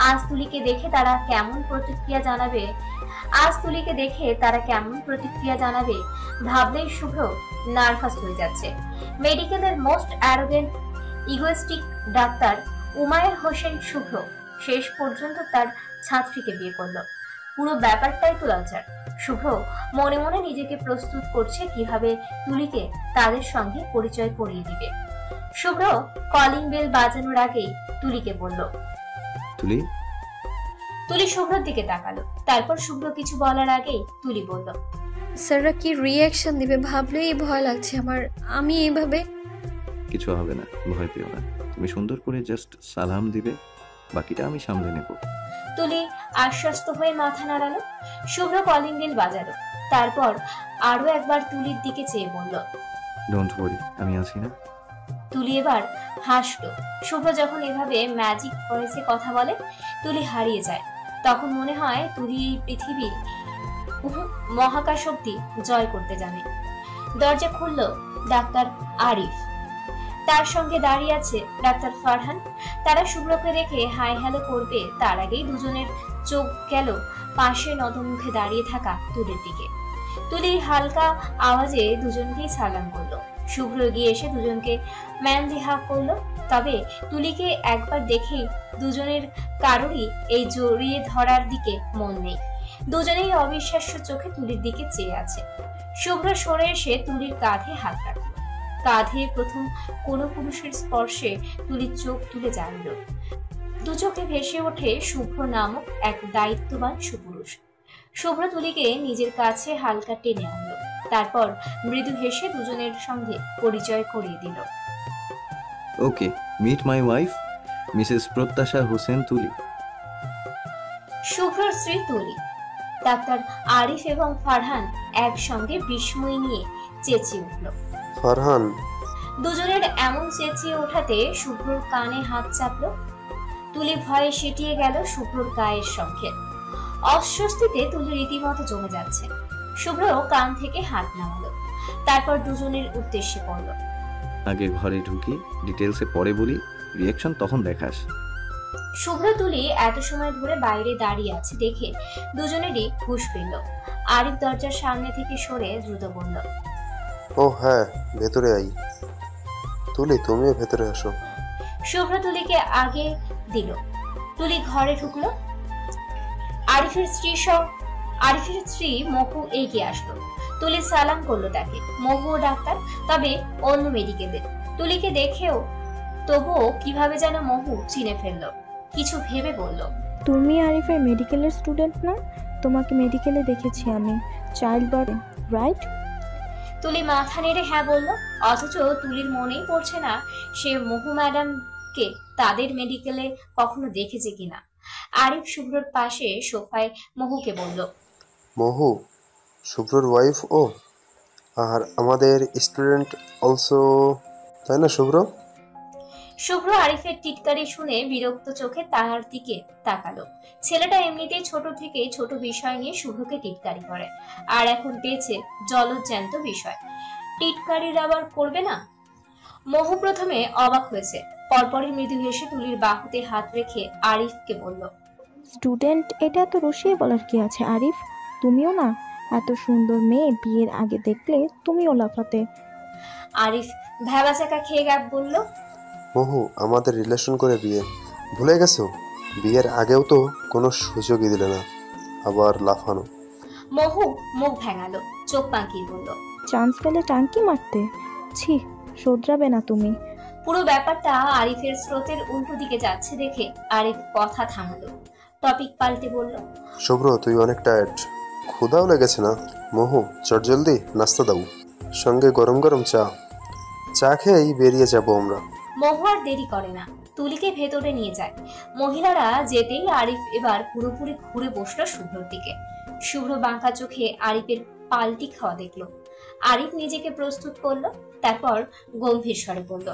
আজ তুলিকে দেখে তারা কেমন প্রতিক্রিয়া জানাবে ভাবলেই শুভ্র নার্ভাস হয়ে যাচ্ছে। মেডিকেলের most arrogant egoistic doctor Umayer Hossain Shubhra শেষ পর্যন্ত তার ছাত্রীকে বিয়ে করলো। পুরো ব্যাপারটাই তো লজ্জার। শুভ্র মনে মনে নিজেকে প্রস্তুত করছে কিভাবে তুলিকে তাদের সঙ্গে পরিচয় করিয়ে দিবে। শুভ্র কলিং বেল বাজানোর আগেই তুলিকে বলল, তুলি শুভ্রর দিকে তাকালো। তারপর শুভ্র কিছু বলার আগেই তুলি বলল, স্যাররা কি রিয়াকশন দিবে ভাবলেই ভয় লাগছে আমার। আমি এইভাবে। কিছু হবে না, ভয় পেও না, তুমি সুন্দর করে জাস্ট সালাম দিবে, বাকিটা আমি সামলে নেব। তুলি আশ্বস্ত হয়ে মাথা নাড়ালো। শুভ্র কলিং বেল বাজালো। তারপর আরো একবার তুলির দিকে চেয়ে বলল, ডোন্ট ওয়ারি, আমি আছি না। তুলি এবার হাসলো। শুভ্র যখন এভাবে ম্যাজিক ভয়েসে কথা বলে তুলি হারিয়ে যায়। তখন মনে হয় তুলি এই পৃথিবী মহাকাশ অব্দি জয় করতে জানে। দরজা খুলল ডাক্তার আরিফ, তার সঙ্গে দাঁড়িয়ে আছে ডাক্তার ফারহান। তারা শুভ্রকে দেখে হাই হ্যালো করবে তার আগেই দুজনের চোখ গেল পাশে নতমুখে দাঁড়িয়ে থাকা তুলির দিকে। তুলি হালকা আওয়াজে দুজনকেই সালাম করলো। শুভ্র এগিয়ে এসে দুজনকে ম্যানলি হাক করলো। তবে তুলিকে একবার দেখেই দুজনের কারোরই এই জড়িয়ে ধরার দিকে মন নেই। দুজনেই অবিশ্বাস্য চোখে তুলির দিকে চেয়ে আছে। শুভ্র সরে এসে তুলির কাঁধে হাত রাখলো। কাঁধে প্রথম কোনো পুরুষের স্পর্শে তুলির চোখ তুলে জানল। দু চোখে ভেসে ওঠে শুভ্র নামক এক দায়িত্ববান সুপুরুষ। শুভ্র তুলিকে নিজের কাছে হালকা টেনে আনলো। তারপর মৃদু হেসে দুজনের সঙ্গে পরিচয় করিয়ে দিল। ওকে, মিট মাই ওয়াইফ মিসেস প্রত্যাশা হোসেন তুলি। শুভ্রর স্ত্রী তুলি। ডাক্তার আরিফ এবং ফারহান একসঙ্গে বিস্ময় নিয়ে চেঁচিয়ে উঠল। ফারহান! দুজনের এমন চেঁচিয়ে ওঠাতে শুভ্রর কানে হাত চাপলো। তুলি ভয়ে সেটিয়ে গেল শুভ্রর গায়ের সংখ্যে। অস্বস্তিতে তুলি রীতিমতো জমে যাচ্ছে। শুভ্র কান থেকে হাত নামালো। তারপর দুজনের উদ্দেশ্যে বলল, আগে ঘরে ঢুকি, ডিটেলসে পরে বলি, রিয়াকশন তখন দেখাস। শুভ্র তুলি এত সময় ধরে বাইরে দাঁড়িয়ে আছে দেখে দুজনেরই হুঁশ ফিরল। আরিফ দরজার সামনে থেকে সরে দ্রুত বলল, ও হ্যাঁ, ভেতরে আই। তুলি, তুমিও ভেতরে আসো। শুভ্র তুলিকে আগে দিল। তুলি ঘরে ঢুকলো। আরিফের স্ত্রী আরিফের স্ত্রী মহু এগিয়ে আসলো। তুলি সালাম করলো তাকে। মহুও ডাক্তার, তবে অন্য মেডিকেলে। তুলিকে দেখেও তবুও কিভাবে যেন মহু চিনে ফেললো। কিছু ভেবে বলল, তুমি আরিফের মেডিকেলের স্টুডেন্ট না? তোমাকে মেডিকেলে দেখেছি আমি, চাইল্ড বার্থ, রাইট? তুলি মাথা নেড়ে হ্যাঁ বলল। অথচ তুলির মনেই পড়ছে না সে মহু ম্যাডামকে তাদের মেডিকেলে কখনো দেখেছে কিনা। আরিফ শুভ্রর পাশে সোফায় মহুকে বলল, মহু শুভ্রর ওয়াইফ ও, আর আমাদের স্টুডেন্ট অলসো, তাই না শুভ্র? শুভ্র আরিফের টিটকারি শুনে বিরক্ত চোখে তার দিকে তাকালো। ছেলেটা এমনিতেই ছোট থেকে ছোট বিষয় নিয়ে শুভ্রকে টিটকারি করে, আর এখন পেয়েছে জলজ্যান্ত বিষয়, টিটকারির আবার করবে না? মহু প্রথমে অবাক হয়েছে, পরপরই মৃদু হেসে তুলির বাহুতে হাত রেখে আরিফকে বলল, স্টুডেন্ট, এটা এত রসিয়ে বলার কি আছে আরিফ? তুমিও না, এত সুন্দর মেয়ে বিয়ের আগে দেখলে তুমিও লাফাতে। আরিফ ভ্যাবাচাকা খেয়ে গাপ বলল, মহু আমাদের রিলেশন করে বিয়ে ভুলে গেছো? বিয়ের আগেও তো কোনো সুযোগই দিলে না, আবার লাফানো। মহু মুখ ভেঙালো, চোখ পাকিয়ে বলল, চান্স পেলে টাঙ্কি মারতে? ছি, শোধরাবে না তুমি। পুরো ব্যাপারটা আরিফের স্রোতের উল্টো দিকে যাচ্ছে দেখে আরিফ কথা থামালো। টপিক পাল্টে বলল, শুভ্র তুই অনেক টায়ার্ড, ক্ষুধাও লেগেছে না? মহু চটজলদি নাস্তা দাও, সঙ্গে গরম গরম চা। চা খেয়েই বেরিয়ে যাব আমরা। মহু আর দেরি করে না, তুলিকে ভেতরে নিয়ে যায়। মহিলারা যেতেই আরিফ এবার পুরোপুরি ঘুরে বসলো শুভ্রর দিকে। শুভ্র বাঁকা চোখে আরিফের পাল্টি খাওয়া দেখলো। আরিফ নিজেকে প্রস্তুত করলো, তারপর গম্ভীর স্বরে বলল,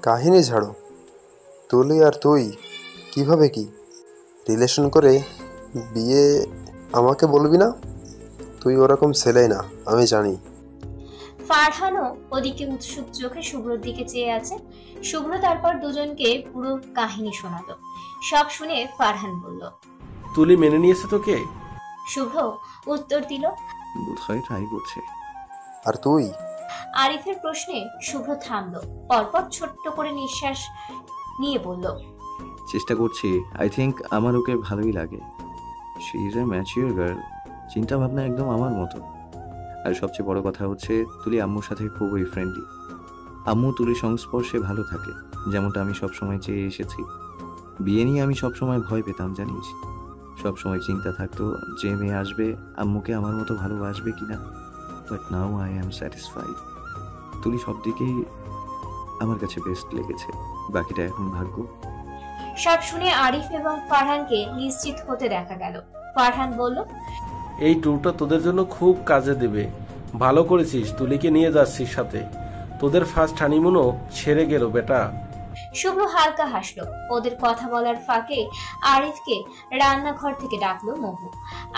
কাহিনী ঝাড়ো। তুলি আর তুই কিভাবে কি রিলেশন করে বিয়ে আমাকে বলবি না? তুই ওরকম ছেলেই না, আমি জানি। ফারহানও ওদিকে উৎসুক চোখে শুভ্রর দিকে চেয়ে আছে। শুভ্র তারপর দুজনকে পুরো কাহিনী শোনালো। সব শুনে ফারহান বলল, তুলি মেনে নিয়েছে তোকে? শুভ্র উত্তর দিল। বোধহয় ট্রাই করছে। আর তুই? আরিফের প্রশ্নে শুভ্র থামলো, পরপর ছোট্ট করে নিঃশ্বাস নিয়ে বলল, চেষ্টা করছি। আই থিঙ্ক আমার ওকে ভালোই লাগে। She is a mature girl, চিন্তা ভাবনা একদম আমার মতো। আর সবচেয়ে বড় কথা হচ্ছে তুলি আম্মুর সাথে খুবই ফ্রেন্ডলি। আম্মু তুলির সংস্পর্শে ভালো থাকে, যেমনটা আমি সবসময় চেয়ে এসেছি। বিয়ে নিয়ে আমি সবসময় ভয় পেতাম জানিস, সবসময় চিন্তা থাকতো যে মেয়ে আসবে আম্মুকে আমার মতো ভালোবাসবে কিনা। But now I am satisfied. তুলি সব দিকেই আমার কাছে বেস্ট লেগেছে, বাকিটা এখন ভাগ্য। সব শুনে আরিফ এবং ফারহানকে নিশ্চিত হতে দেখা গেল। ফারহান বলল, এই ট্যুরটা তোদের জন্য খুব কাজে দেবে। ভালো করেছিস তুলিকে নিয়ে যাচ্ছিস সাথে। তোদের ফার্স্ট হানিমুনও সেরে গেল বেটা। শুভ্র হালকা হাসলো। ওদের কথা বলার ফাঁকে আরিফকে রান্নাঘর থেকে ডাকলো মহু।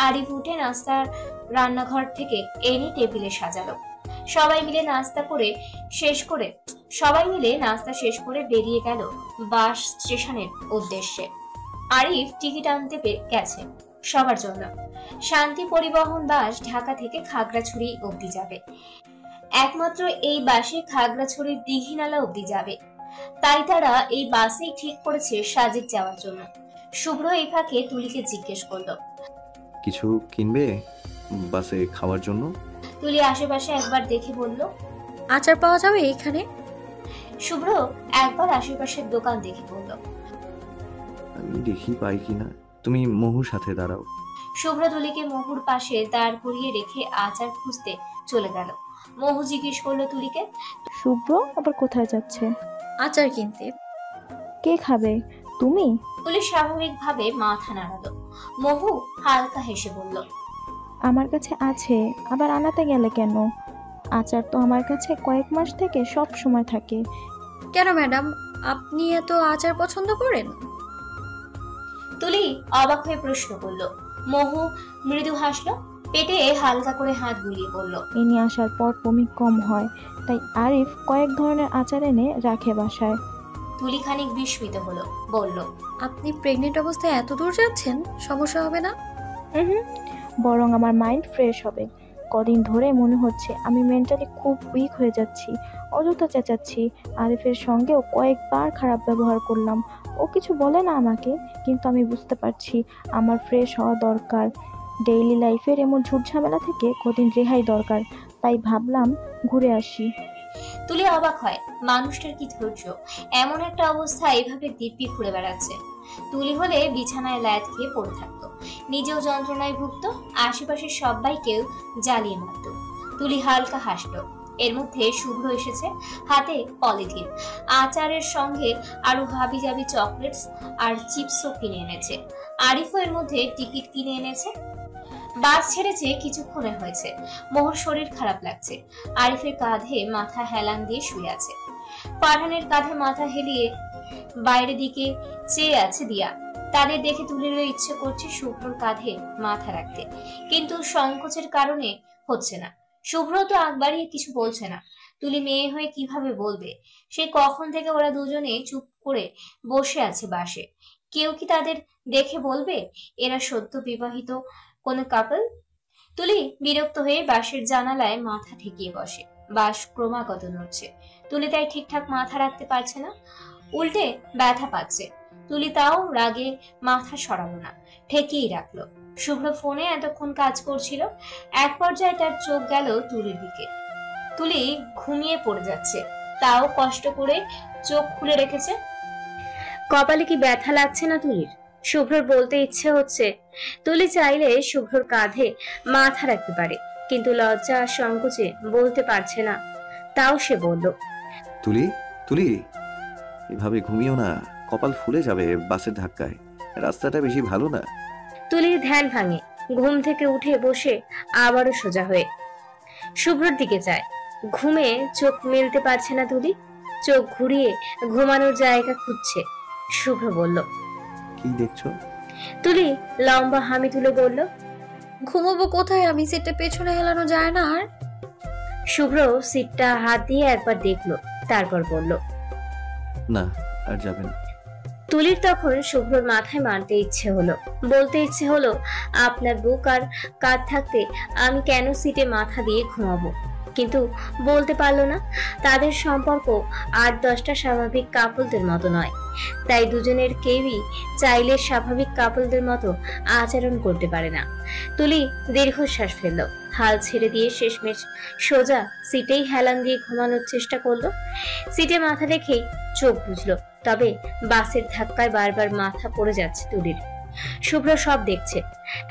আরিফ উঠে নাস্তার রান্নাঘর থেকে এনে টেবিলে সাজালো। সবাই মিলে নাস্তা শেষ করে বেরিয়ে গেল বাস স্টেশনের উদ্দেশ্যে। আরিফ টিকিট আনতে গেছে সবার জন্য। শান্তি পরিবহন বাস ঢাকা থেকে খাগড়াছড়ি অবধি যাবে। একমাত্র এই বাসে খাগড়াছড়ির দীঘিনালা অবধি যাবে। তাই তারা এই বাসেই ঠিক করেছে সাজেক যাওয়ার জন্য। শুভ্র এই ফাঁকে তুলিকে জিজ্ঞেস করলো, কিছু কিনবে বাসে খাওয়ার জন্য? তুলি আশেপাশে একবার দেখে বলল, আচার পাওয়া যাবে এখানে? শুভ্র একবার আশেপাশের দোকান দেখে বলল, আমি দেখি পাই কিনা, তুমি মহুর সাথে দাঁড়াও। শুভ্র তুলিকে মহুর পাশে দাঁড় করিয়ে রেখে আচার খুঁজতে চলে গেল। মহু জিজ্ঞেস করলো তুলিকে, শুভ্র আবার কোথায় যাচ্ছে? আচার কিনতে। কে খাবে, তুমি? তুলি স্বাভাবিকভাবে মাথা নাড়ালো। মহু হালকা হেসে বলল, আমার কাছে আছে, আবার আনাতে গেলে কেন? আচার তো আমার কাছে কয়েক মাস থেকে সব সময় থাকে। কেন ম্যাডাম, আপনি এত আচার পছন্দ করেন? তুলি অবাক হয়ে প্রশ্ন করলো। মহু মৃদু হাসলো, পেটে হালকা করে হাত বুলিয়ে বলল, এ নিয়ে আসার পর বমি কম হয়, তাই আরিফ কয়েক ধরনের আচার এনে রাখে বাসায়। তুলি খানিক বিস্মিত হলো, বলল, আপনি প্রেগনেন্ট অবস্থায় এত দূর যাচ্ছেন, সমস্যা হবে না? বরং আমার মাইন্ড ফ্রেশ হবে। কদিন ধরে মনে হচ্ছে আমি মেন্টালি খুব উইক হয়ে যাচ্ছি, অযথা চেঁচাচ্ছি। আরিফের সঙ্গেও কয়েকবার খারাপ ব্যবহার করলাম। ও কিছু বলে না আমাকে, কিন্তু আমি বুঝতে পারছি আমার ফ্রেশ হওয়া দরকার। ডেইলি লাইফের এমন ঝুটঝামেলা থেকে কদিন রেহাই দরকার, তাই ভাবলাম ঘুরে আসি। তুলি অবাক হয়, মানুষটার কি ধৈর্য, এমন একটা অবস্থা এভাবে দিব্যি ঘুরে বেড়াচ্ছে। তুলি হলে বিছানায় ল্যাদ খেয়ে পড়ে থাকতো, নিজেও যন্ত্রণায় ভুগতো, আশেপাশের সবাইকেও জ্বালিয়ে মারত। তুলি হালকা হাসলো। এর মধ্যে শুভ্র এসেছে, হাতে পলিথিন, আচারের সঙ্গে আরো হাবিজাবি চকলেটস আর চিপসও কিনে এনেছে। আরিফও এর মধ্যে টিকিট কিনে এনেছে। বাস ছেড়েছে কিছুক্ষণে হয়েছে। মোহর শরীর খারাপ লাগছে। আরিফের কাঁধে মাথা হেলান দিয়ে শুয়ে আছে। ফারহানের কাঁধে মাথা হেলিয়ে বাইরের দিকে চেয়ে আছে দিয়া। তাদের দেখে তুলিরও ইচ্ছে করছে শুভ্রর কাঁধে মাথা রাখতে, কিন্তু সংকোচের কারণে হচ্ছে না। শুভ্র তো আগ বাড়িয়ে কিছু বলছে না। তুলি মেয়ে হয়ে কিভাবে বলবে? সে কখন থেকে ওরা দুজনে চুপ করে বসে আছে বাসে। কেউ কি তাদের দেখে বলবে এরা সদ্য বিবাহিত কোনো কাপল? তুলি বিরক্ত হয়ে বাসের জানালায় মাথা ঠেকিয়ে বসে। বাস ক্রমাগত নড়ছে। তুলি তাই ঠিকঠাক মাথা রাখতে পারছে না, উল্টে ব্যথা পাচ্ছে। তুলি তাও রাগে মাথা সরালো না, ঠেকিয়েই রাখলো। শুভ্র ফোনে এতক্ষণ কাজ করছিল। এক পর্যায়ে তার চোখ গেল তুলির দিকে। তুলি ঘুমিয়ে পড়ে যাচ্ছে, তাও কষ্ট করে চোখ খুলে রেখেছে। কপালে কি ব্যথা লাগছে না তুলির? শুভ্রর বলতে ইচ্ছে হচ্ছে। তুলি চাইলে শুভ্রর কাঁধে মাথা রাখতে পারে, কিন্তু লজ্জা আর সংকোচে বলতে পারছে না। তাও সে বলল, তুলি তুলি এভাবে ঘুমিও না, কপাল ফুলে যাবে বাসের ধাক্কায়, রাস্তাটা বেশি ভালো না। তুলির ধ্যান ভাঙে। ঘুম থেকে উঠে বসে আবারও সোজা হয়ে শুভ্রর দিকে যায়। ঘুমে চোখ মেলতে পারছে না তুলি, চোখ ঘুরিয়ে ঘুমানোর জায়গা খুঁজছে। শুভ্র বলল, কি দেখছো? তুলি লম্বা হামি তুলে বলল, ঘুমোবো কোথায়? আমি সিটটা পেছনে হেলানো যায় না আর। শুভ্র সিটটা হাত দিয়ে একবার দেখলো, তারপর বলল, না আর যাবে না। তুলির তখন শুভ্রর মাথায় মারতে ইচ্ছে হলো, বলতে ইচ্ছে হলো, আপনার বুক আর কাঁধ থাকতে আমি কেন সিটে মাথা দিয়ে ঘুমাবো, কিন্তু বলতে পারলো না। তাদের সম্পর্ক ৮-১০টা স্বাভাবিক কাপলদের মতো নয়, তাই দুজনের কেউই চাইলে স্বাভাবিক কাপলদের মতো আচরণ করতে পারে না। তুলি দীর্ঘশ্বাস ফেললো, হাল ছেড়ে দিয়ে শেষমেশ সোজা সিটেই হেলান দিয়ে ঘুমানোর চেষ্টা করলো। সিটে মাথা রেখেই চোখ বুঝলো, তবে বাসের ধাক্কায় বারবার মাথা পড়ে যাচ্ছে তুলির। শুভ্র সব দেখছে।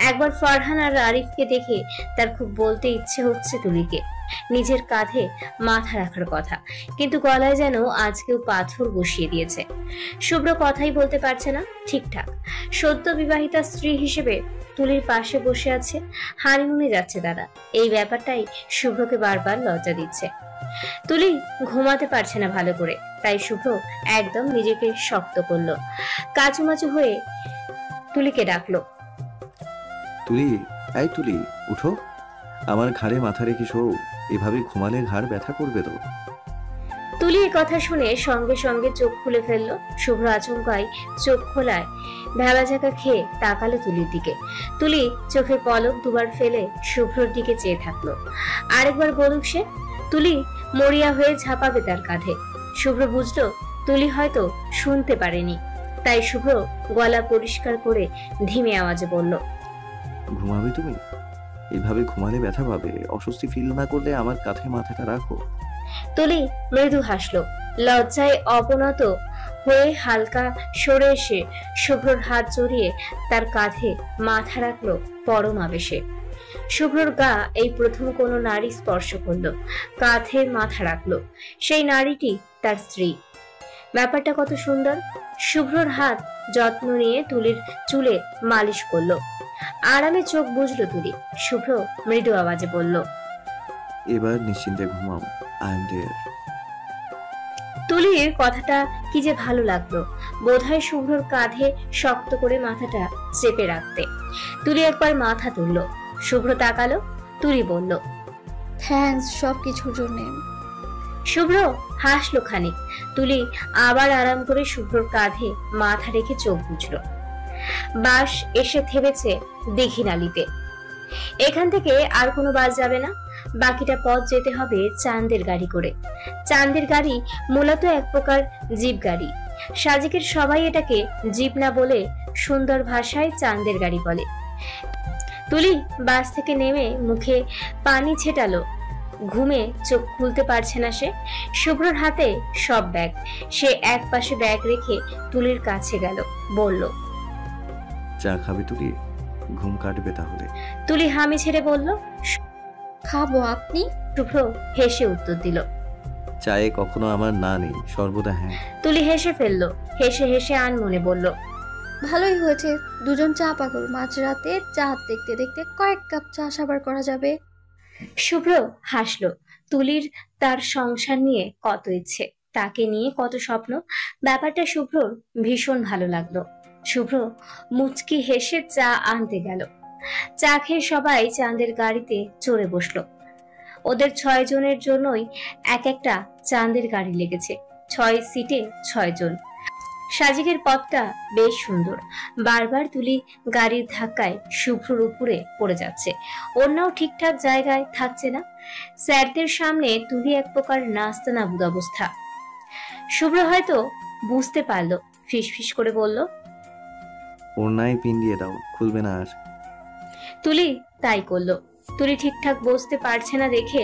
একবার ফারহান আর আরিফকে দেখে তার খুব বলতে ইচ্ছে হচ্ছে তুলিকে নিজের কাঁধে মাথা রাখার কথা, কিন্তু গলায় যেন আজকেও পাথর বসিয়ে দিয়েছে। শুভ্র কথাই বলতে পারছে না ঠিকঠাক। সদ্য বিবাহিতা স্ত্রী হিসেবে তুলির পাশে বসে আছে, হানিমুনে যাচ্ছে তারা। এই ব্যাপারটাই শুভ্রকে বারবার লজ্জা দিচ্ছে। তুলি ঘুমাতে পারছে না ভালো করে, তাই শুভ্র একদম নিজেকে শক্ত করলো। কাচুমাচু হয়ে তুলিকে ডাকলো, তুলি, এই তুলি উঠো, আমার ঘাড়ে মাথা রেখে শো, এভাবে ঘুমালে ঘাড় ব্যথা করবে তো। তুলি এই কথা শুনে সঙ্গে সঙ্গে চোখ খুলে ফেললো। শুভ্র আচমকায় চোখ খোলায় ভেবাঝাকা খেয়ে তাকালো তুলির দিকে। তুলি চোখের পলক দুবার ফেলে শুভ্রর দিকে চেয়ে থাকলো। আরেকবার বলুক সে। তুলি মরিয়া হয়ে ঝাঁপাবে তার কাঁধে। শুভ্র বুঝলো তুলি হয়তো শুনতে পারেনি, তাই শুভ্র গলা পরিষ্কার করে ধিমে আওয়াজে বলল, ঘুমাবে তুমি? এইভাবে ঘুমালে ব্যথা পাবে, অস্বস্তি ফিল না করলে আমার কাঁধে মাথাটা রাখো। তুলি মৃদু হাসলো। লজ্জায় অবনত হয়ে হালকা সরে এসে শুভ্রর হাত জড়িয়ে তার কাঁধে মাথা রাখলো পরম আবেশে। শুভ্রর গা এই প্রথম কোনো নারী স্পর্শ করলো, কাঁধে মাথা রাখলো। সেই নারীটি তার স্ত্রী। ব্যাপারটা কত সুন্দর। শুভ্রর হাত যত্ন নিয়ে তুলির চুলে মালিশ করলো। আরামে চোখ বুঝলো তুলি। শুভ্র মৃদু আওয়াজে বলল, এবার নিশ্চিন্তে ঘুমাও, আই এম দেয়ার। তুলির কথাটা কি যে ভালো লাগলো। বোধহয় শুভ্রর কাঁধে শক্ত করে মাথাটা চেপে রাখতে। তুলি একবার মাথা তুললো। শুভ্র তাকালো। তুলি বলল, থ্যাঙ্কস সব কিছুর জন্যে। শুভ্র হাসলো খানিক। তুলি আবার আরাম করে শুভ্রর কাঁধে মাথা রেখে চোখ বুঝলো। বাস এসে থেমেছে দীঘিনালিতে। এখান থেকে আর কোনো বাস যাবে না। বাকিটা পথ যেতে হবে চাঁদের গাড়ি করে। চাঁদের গাড়ি মূলত এক প্রকার জিপ গাড়ি। সাজেকের সবাই এটাকে জিপ না বলে সুন্দর ভাষায় চাঁদের গাড়ি বলে। তুলি বাস থেকে নেমে মুখে পানি ছেটালো। ঘুমে চোখ খুলতে পারছে না সে। শুভ্রর হাতে সব ব্যাগ। সে এক পাশে ব্যাগ রেখে তুলির কাছে গেল, বলল, চা খাবি তুলি? ঘুম কাটবে তাহলে। তুলি হামি ছেড়ে বলল, খাবো। আপনি? শুভ্র হেসে উত্তর দিল। চায়ে কখনো আমার না নেই, সর্বদা হ্যাঁ। তুলি হেসে ফেললো। হেসে হেসে আনমনে বলল, ভালোই হয়েছে, দুজন চা পাগল। মাঝরাতে চাঁদ দেখতে দেখতে কয়েক কাপ চা সাবার করা যাবে। শুভ্র হাসলো। তুলির তার সংসার নিয়ে কত ইচ্ছে, তাকে নিয়ে কত স্বপ্ন। ব্যাপারটা শুভ্রর ভীষণ ভালো লাগলো। শুভ্র মুচকি হেসে চা আনতে গেল। চা খেয়ে সবাই চাঁদের গাড়িতে চড়ে বসলো। ওদের 6 জনের জন্যই এক একটা চাঁদের গাড়ি লেগেছে। 6 সিটে 6 জন। সাজিকের পথটা বেশ সুন্দর। বারবার তুলি গাড়ির ধাক্কায় শুভ্রর উপরে পড়ে যাচ্ছে। অন্যও ঠিকঠাক জায়গায় থাকছে না। স্যারদের সামনে তুলি এক প্রকার নাস্তানাবুদ অবস্থা। শুভ্র হয়তো বুঝতে পারলো, ফিসফিস করে বলল, ওড়নায় পিন দিয়ে দাও, খুলবে না আর। তুলি তাই করলো। তুলি ঠিকঠাক বসতে পারছে না দেখে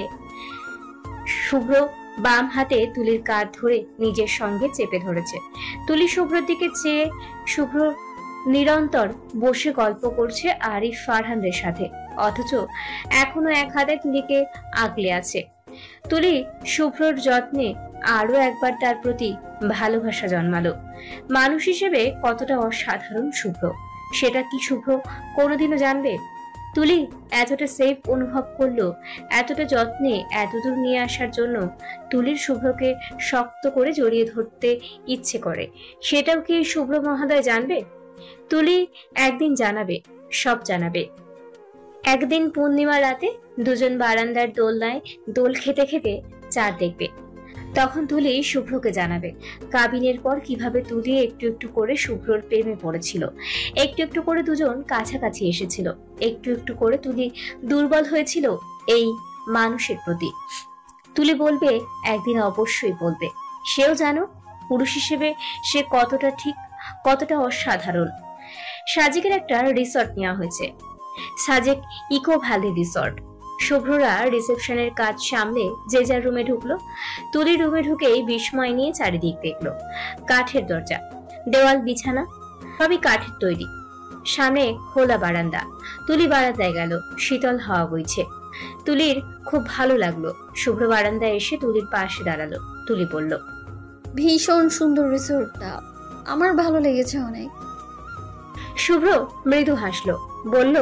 শুভ্র বাম হাতে তুলির কাঁধ ধরে নিজের সঙ্গে চেপে ধরেছে। তুলি শুভ্রর দিকে চেয়ে শুভ্র নিরন্তর বসে গল্প করছে আরিফ ফারহানদের সাথে, অথচ এখনো এক হাতে তুলিকে আগলে আছে। তুলি শুভ্রর যত্নে আরো একবার তার প্রতি ভালোবাসা জন্মালো। মানুষ হিসেবে কতটা অসাধারণ শুভ্র, সেটা কি শুভ্র কোনোদিনও জানবে? তুলি এতটা সেফ অনুভব করলো, এতটা যত্নে এতদূর নিয়ে আসার জন্য তুলির শুভ্রকে শক্ত করে জড়িয়ে ধরতে ইচ্ছে করে। সেটাও কি শুভ্র মহোদয় জানবে? তুলি একদিন জানাবে, সব জানাবে। একদিন পূর্ণিমা রাতে দুজন বারান্দার দোলনায় দোল খেতে খেতে চাঁদ দেখবে। তখন তুলি শুভ্রকে জানাবে কাবিনের পর কিভাবে তুলি একটু একটু করে শুভ্রর প্রেমে পড়েছিল। একটু একটু করে দুজন কাছাকাছি এসেছিল। একটু একটু করে তুলি দুর্বল হয়েছিল এই মানুষের প্রতি। তুলি বলবে, একদিন অবশ্যই বলবে। সেও জানো পুরুষ হিসেবে সে কতটা ঠিক, কতটা অসাধারণ। সাজেকের একটা রিসর্ট নেওয়া হয়েছে, সাজেক ইকো ভ্যালি রিসর্ট। শুভ্ররা রিসেপশনের কাজ সামলে যে যার রুমে ঢুকলো। তুলি রুমে ঢুকেই বিস্ময় নিয়ে চারিদিক দেখলো। কাঠের দরজা, দেওয়াল, বিছানা সবই কাঠের তৈরি। সামনে খোলা বারান্দা। তুলি বারান্দায় গেল। শীতল হাওয়া বইছে। তুলির খুব ভালো লাগলো। শুভ্র বারান্দায় এসে তুলির পাশে দাঁড়ালো। তুলি বলল, ভীষণ সুন্দর রিসোর্টটা, আমার ভালো লেগেছে অনেক। শুভ্র মৃদু হাসলো, বলল,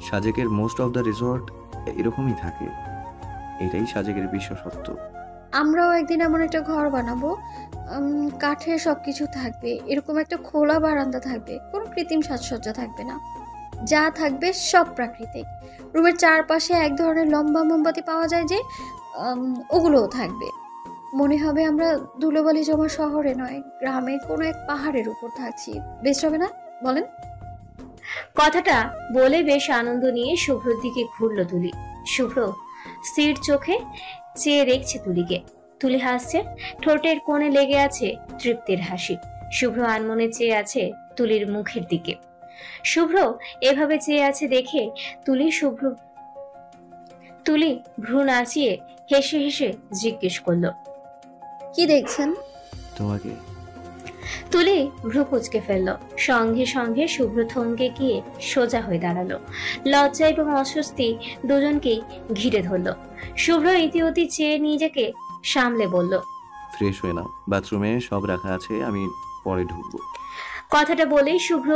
সাজেকের মোস্ট অফ দ্য রিসর্ট এরকমই থাকে, এটাই সাজেকের বিশেষত্ব। আমরাও একদিন এমন একটা ঘর বানাবো, কাঠের সবকিছু থাকবে, এরকম একটা খোলা বারান্দা থাকবে, কোনো কৃত্রিম সাজসজ্জা থাকবে না, যা থাকবে সব প্রাকৃতিক। রুমের চারপাশে এক ধরনের লম্বা মোমবাতি পাওয়া যায় যে, ওগুলোও থাকবে। মনে হবে আমরা ধুলোবালি জমা শহরে নয়, গ্রামের কোনো এক পাহাড়ের উপর থাকছি। বেশ হবে না বলেন? কথাটা বলে বেশ আনন্দ নিয়ে শুভ্রর দিকে ঘুরলো তুলি। শুভ্র স্থির চোখে চেয়ে দেখছে তুলিকে। তুলি হাসছে, ঠোঁটের কোণে লেগে আছে তৃপ্তির হাসি। শুভ্র আনমনে চেয়ে আছে তুলির মুখের দিকে। শুভ্র এভাবে চেয়ে আছে দেখে তুলি ভ্রু নাচিয়ে হেসে হেসে জিজ্ঞেস করলো, কি দেখছেন? তোমাকে। তুলি ভ্রু কুচকে ফেললো। সঙ্গে সঙ্গে শুভ্র থমকে গিয়ে সোজা হয়ে দাঁড়ালো। লজ্জা এবং অস্বস্তি দুজনকেই ঘিরে ধরলো। শুভ্র ইতিউতি চেয়ে নিজেকে সামলে বলল, ফ্রেশ হয়ে নাও, বাথরুমে সব রাখা আছে, আমি পরে ঢুকবো। কথাটা বলেই শুভ্র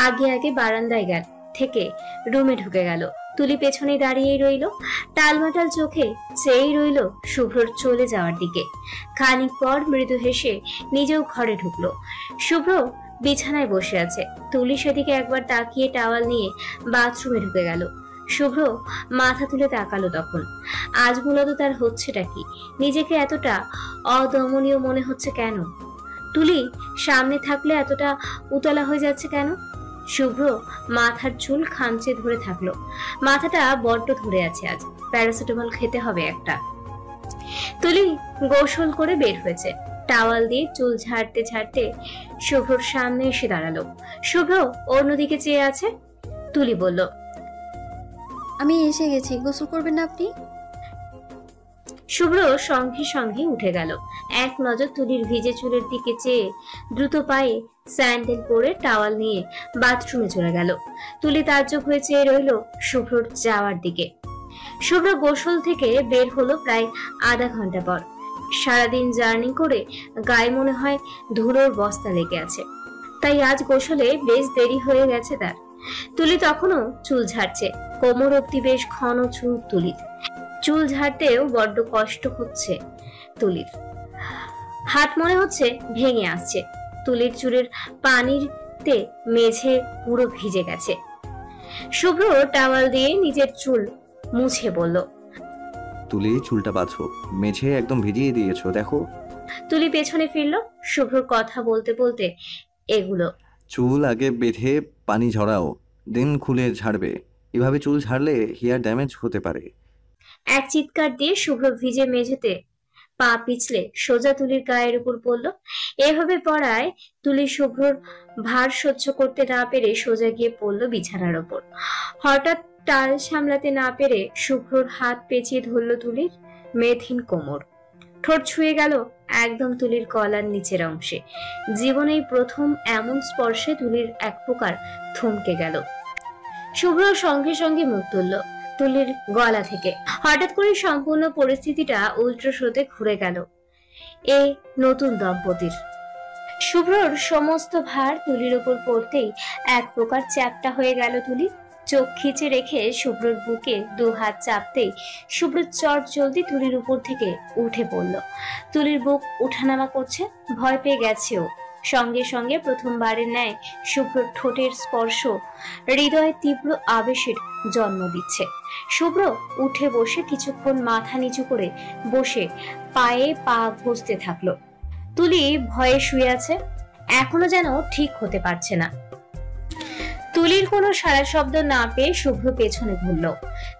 আগে আগে বারান্দায় থেকে রুমে ঢুকে গেল। তুলি পেছনে দাঁড়িয়েই রইল, টালমাটাল চোখে চেয়েই রইল শুভ্রর চলে যাওয়ার দিকে। খানিক পর মৃদু হেসে নিজেও ঘরে ঢুকলো। শুভ্র বিছানায় বসে আছে। তুলি সেদিকে একবার তাকিয়ে টাওয়াল নিয়ে বাথরুমে ঢুকে গেল। শুভ্র মাথা তুলে তাকালো। তখন আজ মূলত তার হচ্ছেটা কি? নিজেকে এতটা অদমনীয় মনে হচ্ছে কেন? তুলি সামনে থাকলে এতটা উতলা হয়ে যাচ্ছে কেন? শুভ্র মাথার চুল খামচে ধরে থাকলো। মাথাটা বড্ড ধরে আছে আজ, প্যারাসিটামল খেতে হবে একটা। তুলি গোসল করে বের হয়েছে। টাওয়াল দিয়ে চুল ঝাড়তে ঝাড়তে শুভ্রর সামনে এসে দাঁড়ালো। শুভ্র অন্যদিকে চেয়ে আছে। তুলি বলল, আমি এসে গেছি, গোসল করবেন না আপনি? শুভ্র সঙ্গে সঙ্গে উঠে গেল। এক নজর তুলির ভিজে চুলের দিকে চেয়ে দ্রুত পায়ে স্যান্ডেল পরে টাওয়াল নিয়ে বাথরুমে চলে গেল। তুলি তাজ্জব হয়ে চেয়ে রইল শুভ্রর যাওয়ার দিকে। শুভ্র গোসল থেকে বের হলো প্রায় আধা ঘন্টা পর। সারাদিন জার্নি করে গায়ে মনে হয় ধুলোর বস্তা লেগে আছে, তাই আজ গোসলে বেশ দেরি হয়ে গেছে তার। তুলি তখনও চুল ঝাড়ছে, কোমর অব্দি বেশ ঘন চুল তুলির। চুল ঝাড়তেও বড্ড কষ্ট হচ্ছে তুলির, হাত মনে হচ্ছে ভেঙে আসছে। তুলির চুলের পানিতে মেঝে পুরো ভিজে গেছে। শুভ্র টাওয়াল দিয়ে নিজের চুল মুছে বলল, তুলি চুলটা বাঁধো, মেঝে একদম ভিজিয়ে দিয়েছো দেখো। তুলি পেছনে ফিরল। শুভ্রর কথা বলতে বলতে এগুলো, চুল আগে বেঁধে পানি ঝরাও, দেন খুলে ঝাড়বে। এভাবে চুল ঝাড়লে হেয়ার ড্যামেজ হতে পারে। এক চিৎকার দিয়ে শুভ্র ভিজে মেঝেতে পা পিছলে সোজা তুলির গায়ের উপর পড়ল। এভাবে পড়ায় তুলি শুভ্রর ভার সহ্য করতে না পেরে সোজা গিয়ে পড়ল বিছানার ওপর। হঠাৎ টাল সামলাতে না পেরে শুভ্রর হাত পেঁচিয়ে ধরল তুলির মেধহীন কোমর। ঠোঁট ছুঁয়ে গেল একদম তুলির গলার নিচের অংশে। জীবনেই প্রথম এমন স্পর্শে তুলির এক প্রকার থমকে গেল। শুভ্র সঙ্গে সঙ্গে মুখ তুলল তুলির গলা থেকে। হঠাৎ করে সম্পূর্ণ পরিস্থিতিটা উল্টো স্রোতে ঘুরে গেল এই নতুন দম্পতির। শুভ্রর সমস্ত ভার তুলির উপর পড়তেই এক প্রকার চ্যাপ্টা হয়ে গেল তুলি। চোখ খিচে রেখে শুভ্রর বুকে দু হাত চাপতেই শুভ্র চট জলদি তুলির উপর থেকে উঠে পড়ল। তুলির বুক উঠানামা করছে, ভয় পেয়ে গেছেও। সঙ্গে সঙ্গে প্রথমবারের ন্যায় শুভ্রর ঠোঁটের স্পর্শ হৃদয়ে তীব্র আবেশের জন্ম দিচ্ছে। শুভ্র উঠে বসে কিছুক্ষণ মাথা নিচু করে বসে পায়ে পা ঘষতে থাকলো। তুলি ভয়ে শুয়ে আছে, এখনো যেন ঠিক হতে পারছে না। তুলির কোনো সারা শব্দ না পেয়ে শুভ্র পেছনে ঘুরল।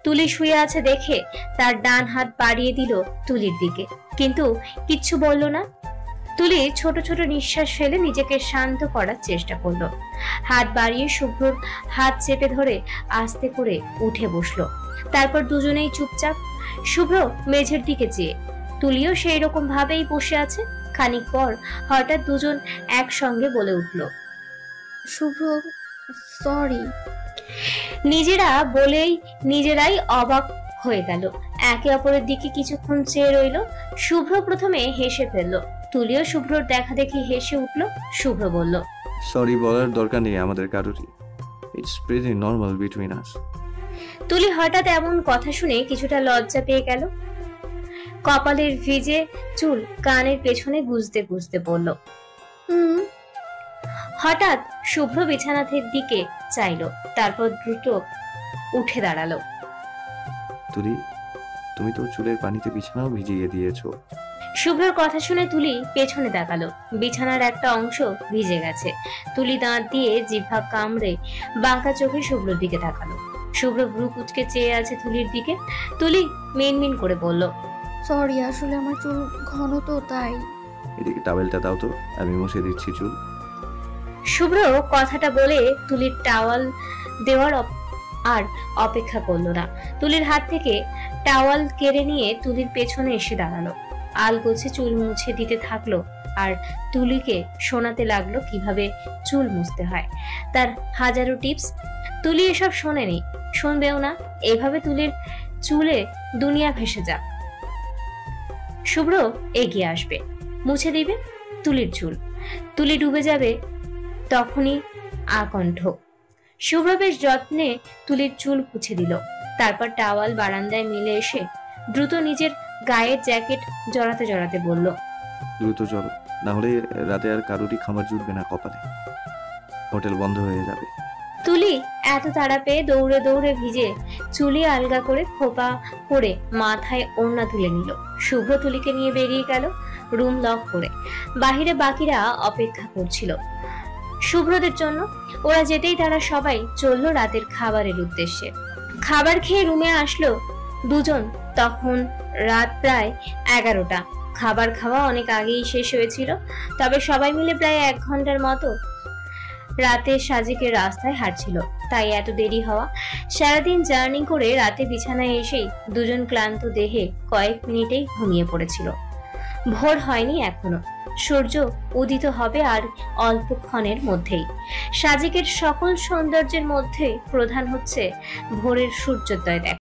তুলি শুয়ে আছে দেখে তার ডান হাত বাড়িয়ে দিল তুলির দিকে, কিন্তু কিচ্ছু বলল না। তুলি ছোট ছোট নিঃশ্বাস ফেলে নিজেকে শান্ত করার চেষ্টা করলো। হাত বাড়িয়ে শুভ্রর হাত চেপে ধরে আস্তে করে উঠে বসলো। তারপর দুজনেই চুপচাপ, শুভ্র মেঝের দিকে চেয়ে, তুলিও সেই রকম ভাবেই বসে আছে। খানিক পর হঠাৎ দুজন একসঙ্গে বলে উঠল, শুভ্র সরি। নিজেরা বলেই নিজেরাই অবাক হয়ে গেল। একে অপরের দিকে কিছুক্ষণ চেয়ে রইল। শুভ্র প্রথমে হেসে ফেললো, তুলিও শুভ্রর দেখা দেখি হেসে উঠল। শুভ্র বলল, সরি বলার দরকার নেই আমাদের কারোরই, it's pretty normal between us. তুলি হঠাৎ এমন কথা শুনে কিছুটা লজ্জা পেয়ে গেল। কপালের ভিজে চুল কানের পেছনে গুজতে গুজতে বলল, হঠাৎ শুভ্র বিছানার দিকে চাইলো, তারপর দ্রুত উঠে দাঁড়ালো। তুলি, তুমি তো চুলের পানিতে বিছানাও ভিজিয়ে দিয়েছো। শুভ্রর কথা শুনে তুলি পেছনে তাকালো। বিছানার একটা অংশ ভিজে গেছে। তুলি দাঁত দিয়ে জিহ্বা কামড়ে বাঁকা চোখে শুভ্রর দিকে তাকালো। শুভ্র ভ্রু কুচকে চেয়ে আছে তুলির দিকে। তুলি মিনমিন করে বলল, সরি, আসলে আমার চুল ঘন তো তাই। এদিকে টাওয়েলটা দাও তো, আমি মুছে দিচ্ছি চুল। শুভ্র কথাটা বলে তুলির টাওয়াল দেওয়ার আর অপেক্ষা করলো না। তুলির হাত থেকে টাওয়াল কেড়ে নিয়ে তুলির পেছনে এসে দাঁড়ালো। আলগোছে চুল মুছে দিতে থাকলো আর তুলিকে শোনাতে লাগলো কিভাবে চুল মুছতে হয়, তার হাজারো টিপস। তুলি এসব শোনেনি, শুনবেও না। এভাবে তুলির চুলে দুনিয়া ভেসে যাক। শুভ্র এগিয়ে আসবে, মুছে দিবে তুলির চুল। তুলি ডুবে যাবে তখনই আকণ্ঠ। শুভ্র বেশ যত্নে তুলির চুল মুছে দিল। তারপর টাওয়াল বারান্দায় মিলে এসে দ্রুত নিজের গায়ের জ্যাকেট জড়াতে জড়াতে বলল, দ্রুত চলো, না হলে রাতে আর কারোরই খাবার জুটবে না কপালে, হোটেল বন্ধ হয়ে যাবে। তুলি এত তাড়া পেয়ে দৌড়ে দৌড়ে ভিজে চুলি আলগা করে খোপা করে মাথায় ওড়না তুলে নিল। শুভ্র তুলিকে নিয়ে বেরিয়ে গেল রুম লক করে। বাহিরে বাকিরা অপেক্ষা করছিল শুভ্রদের জন্য। ওরা যেতেই তারা সবাই চললো রাতের খাবারের উদ্দেশ্যে। খাবার খেয়ে রুমে আসলো দুজন। তখন রাত প্রায় 11টা। খাবার খাওয়া অনেক আগেই শেষ হয়েছিল, তবে সবাই মিলে প্রায় 1 ঘন্টার মতো রাতে সাজেকের রাস্তায় হাঁটছিল। তাই এত দেরি হওয়া। সারাদিন জার্নি করে রাতে বিছানায় এসেই দুজন ক্লান্ত দেহে কয়েক মিনিটেই ঘুমিয়ে পড়েছিল। ভোর হয়নি এখনো, সূর্য উদিত হবে আর অল্পক্ষণের মধ্যেই। সাজেকের সকল সৌন্দর্যের মধ্যে প্রধান হচ্ছে ভোরের সূর্যোদয় দেখা।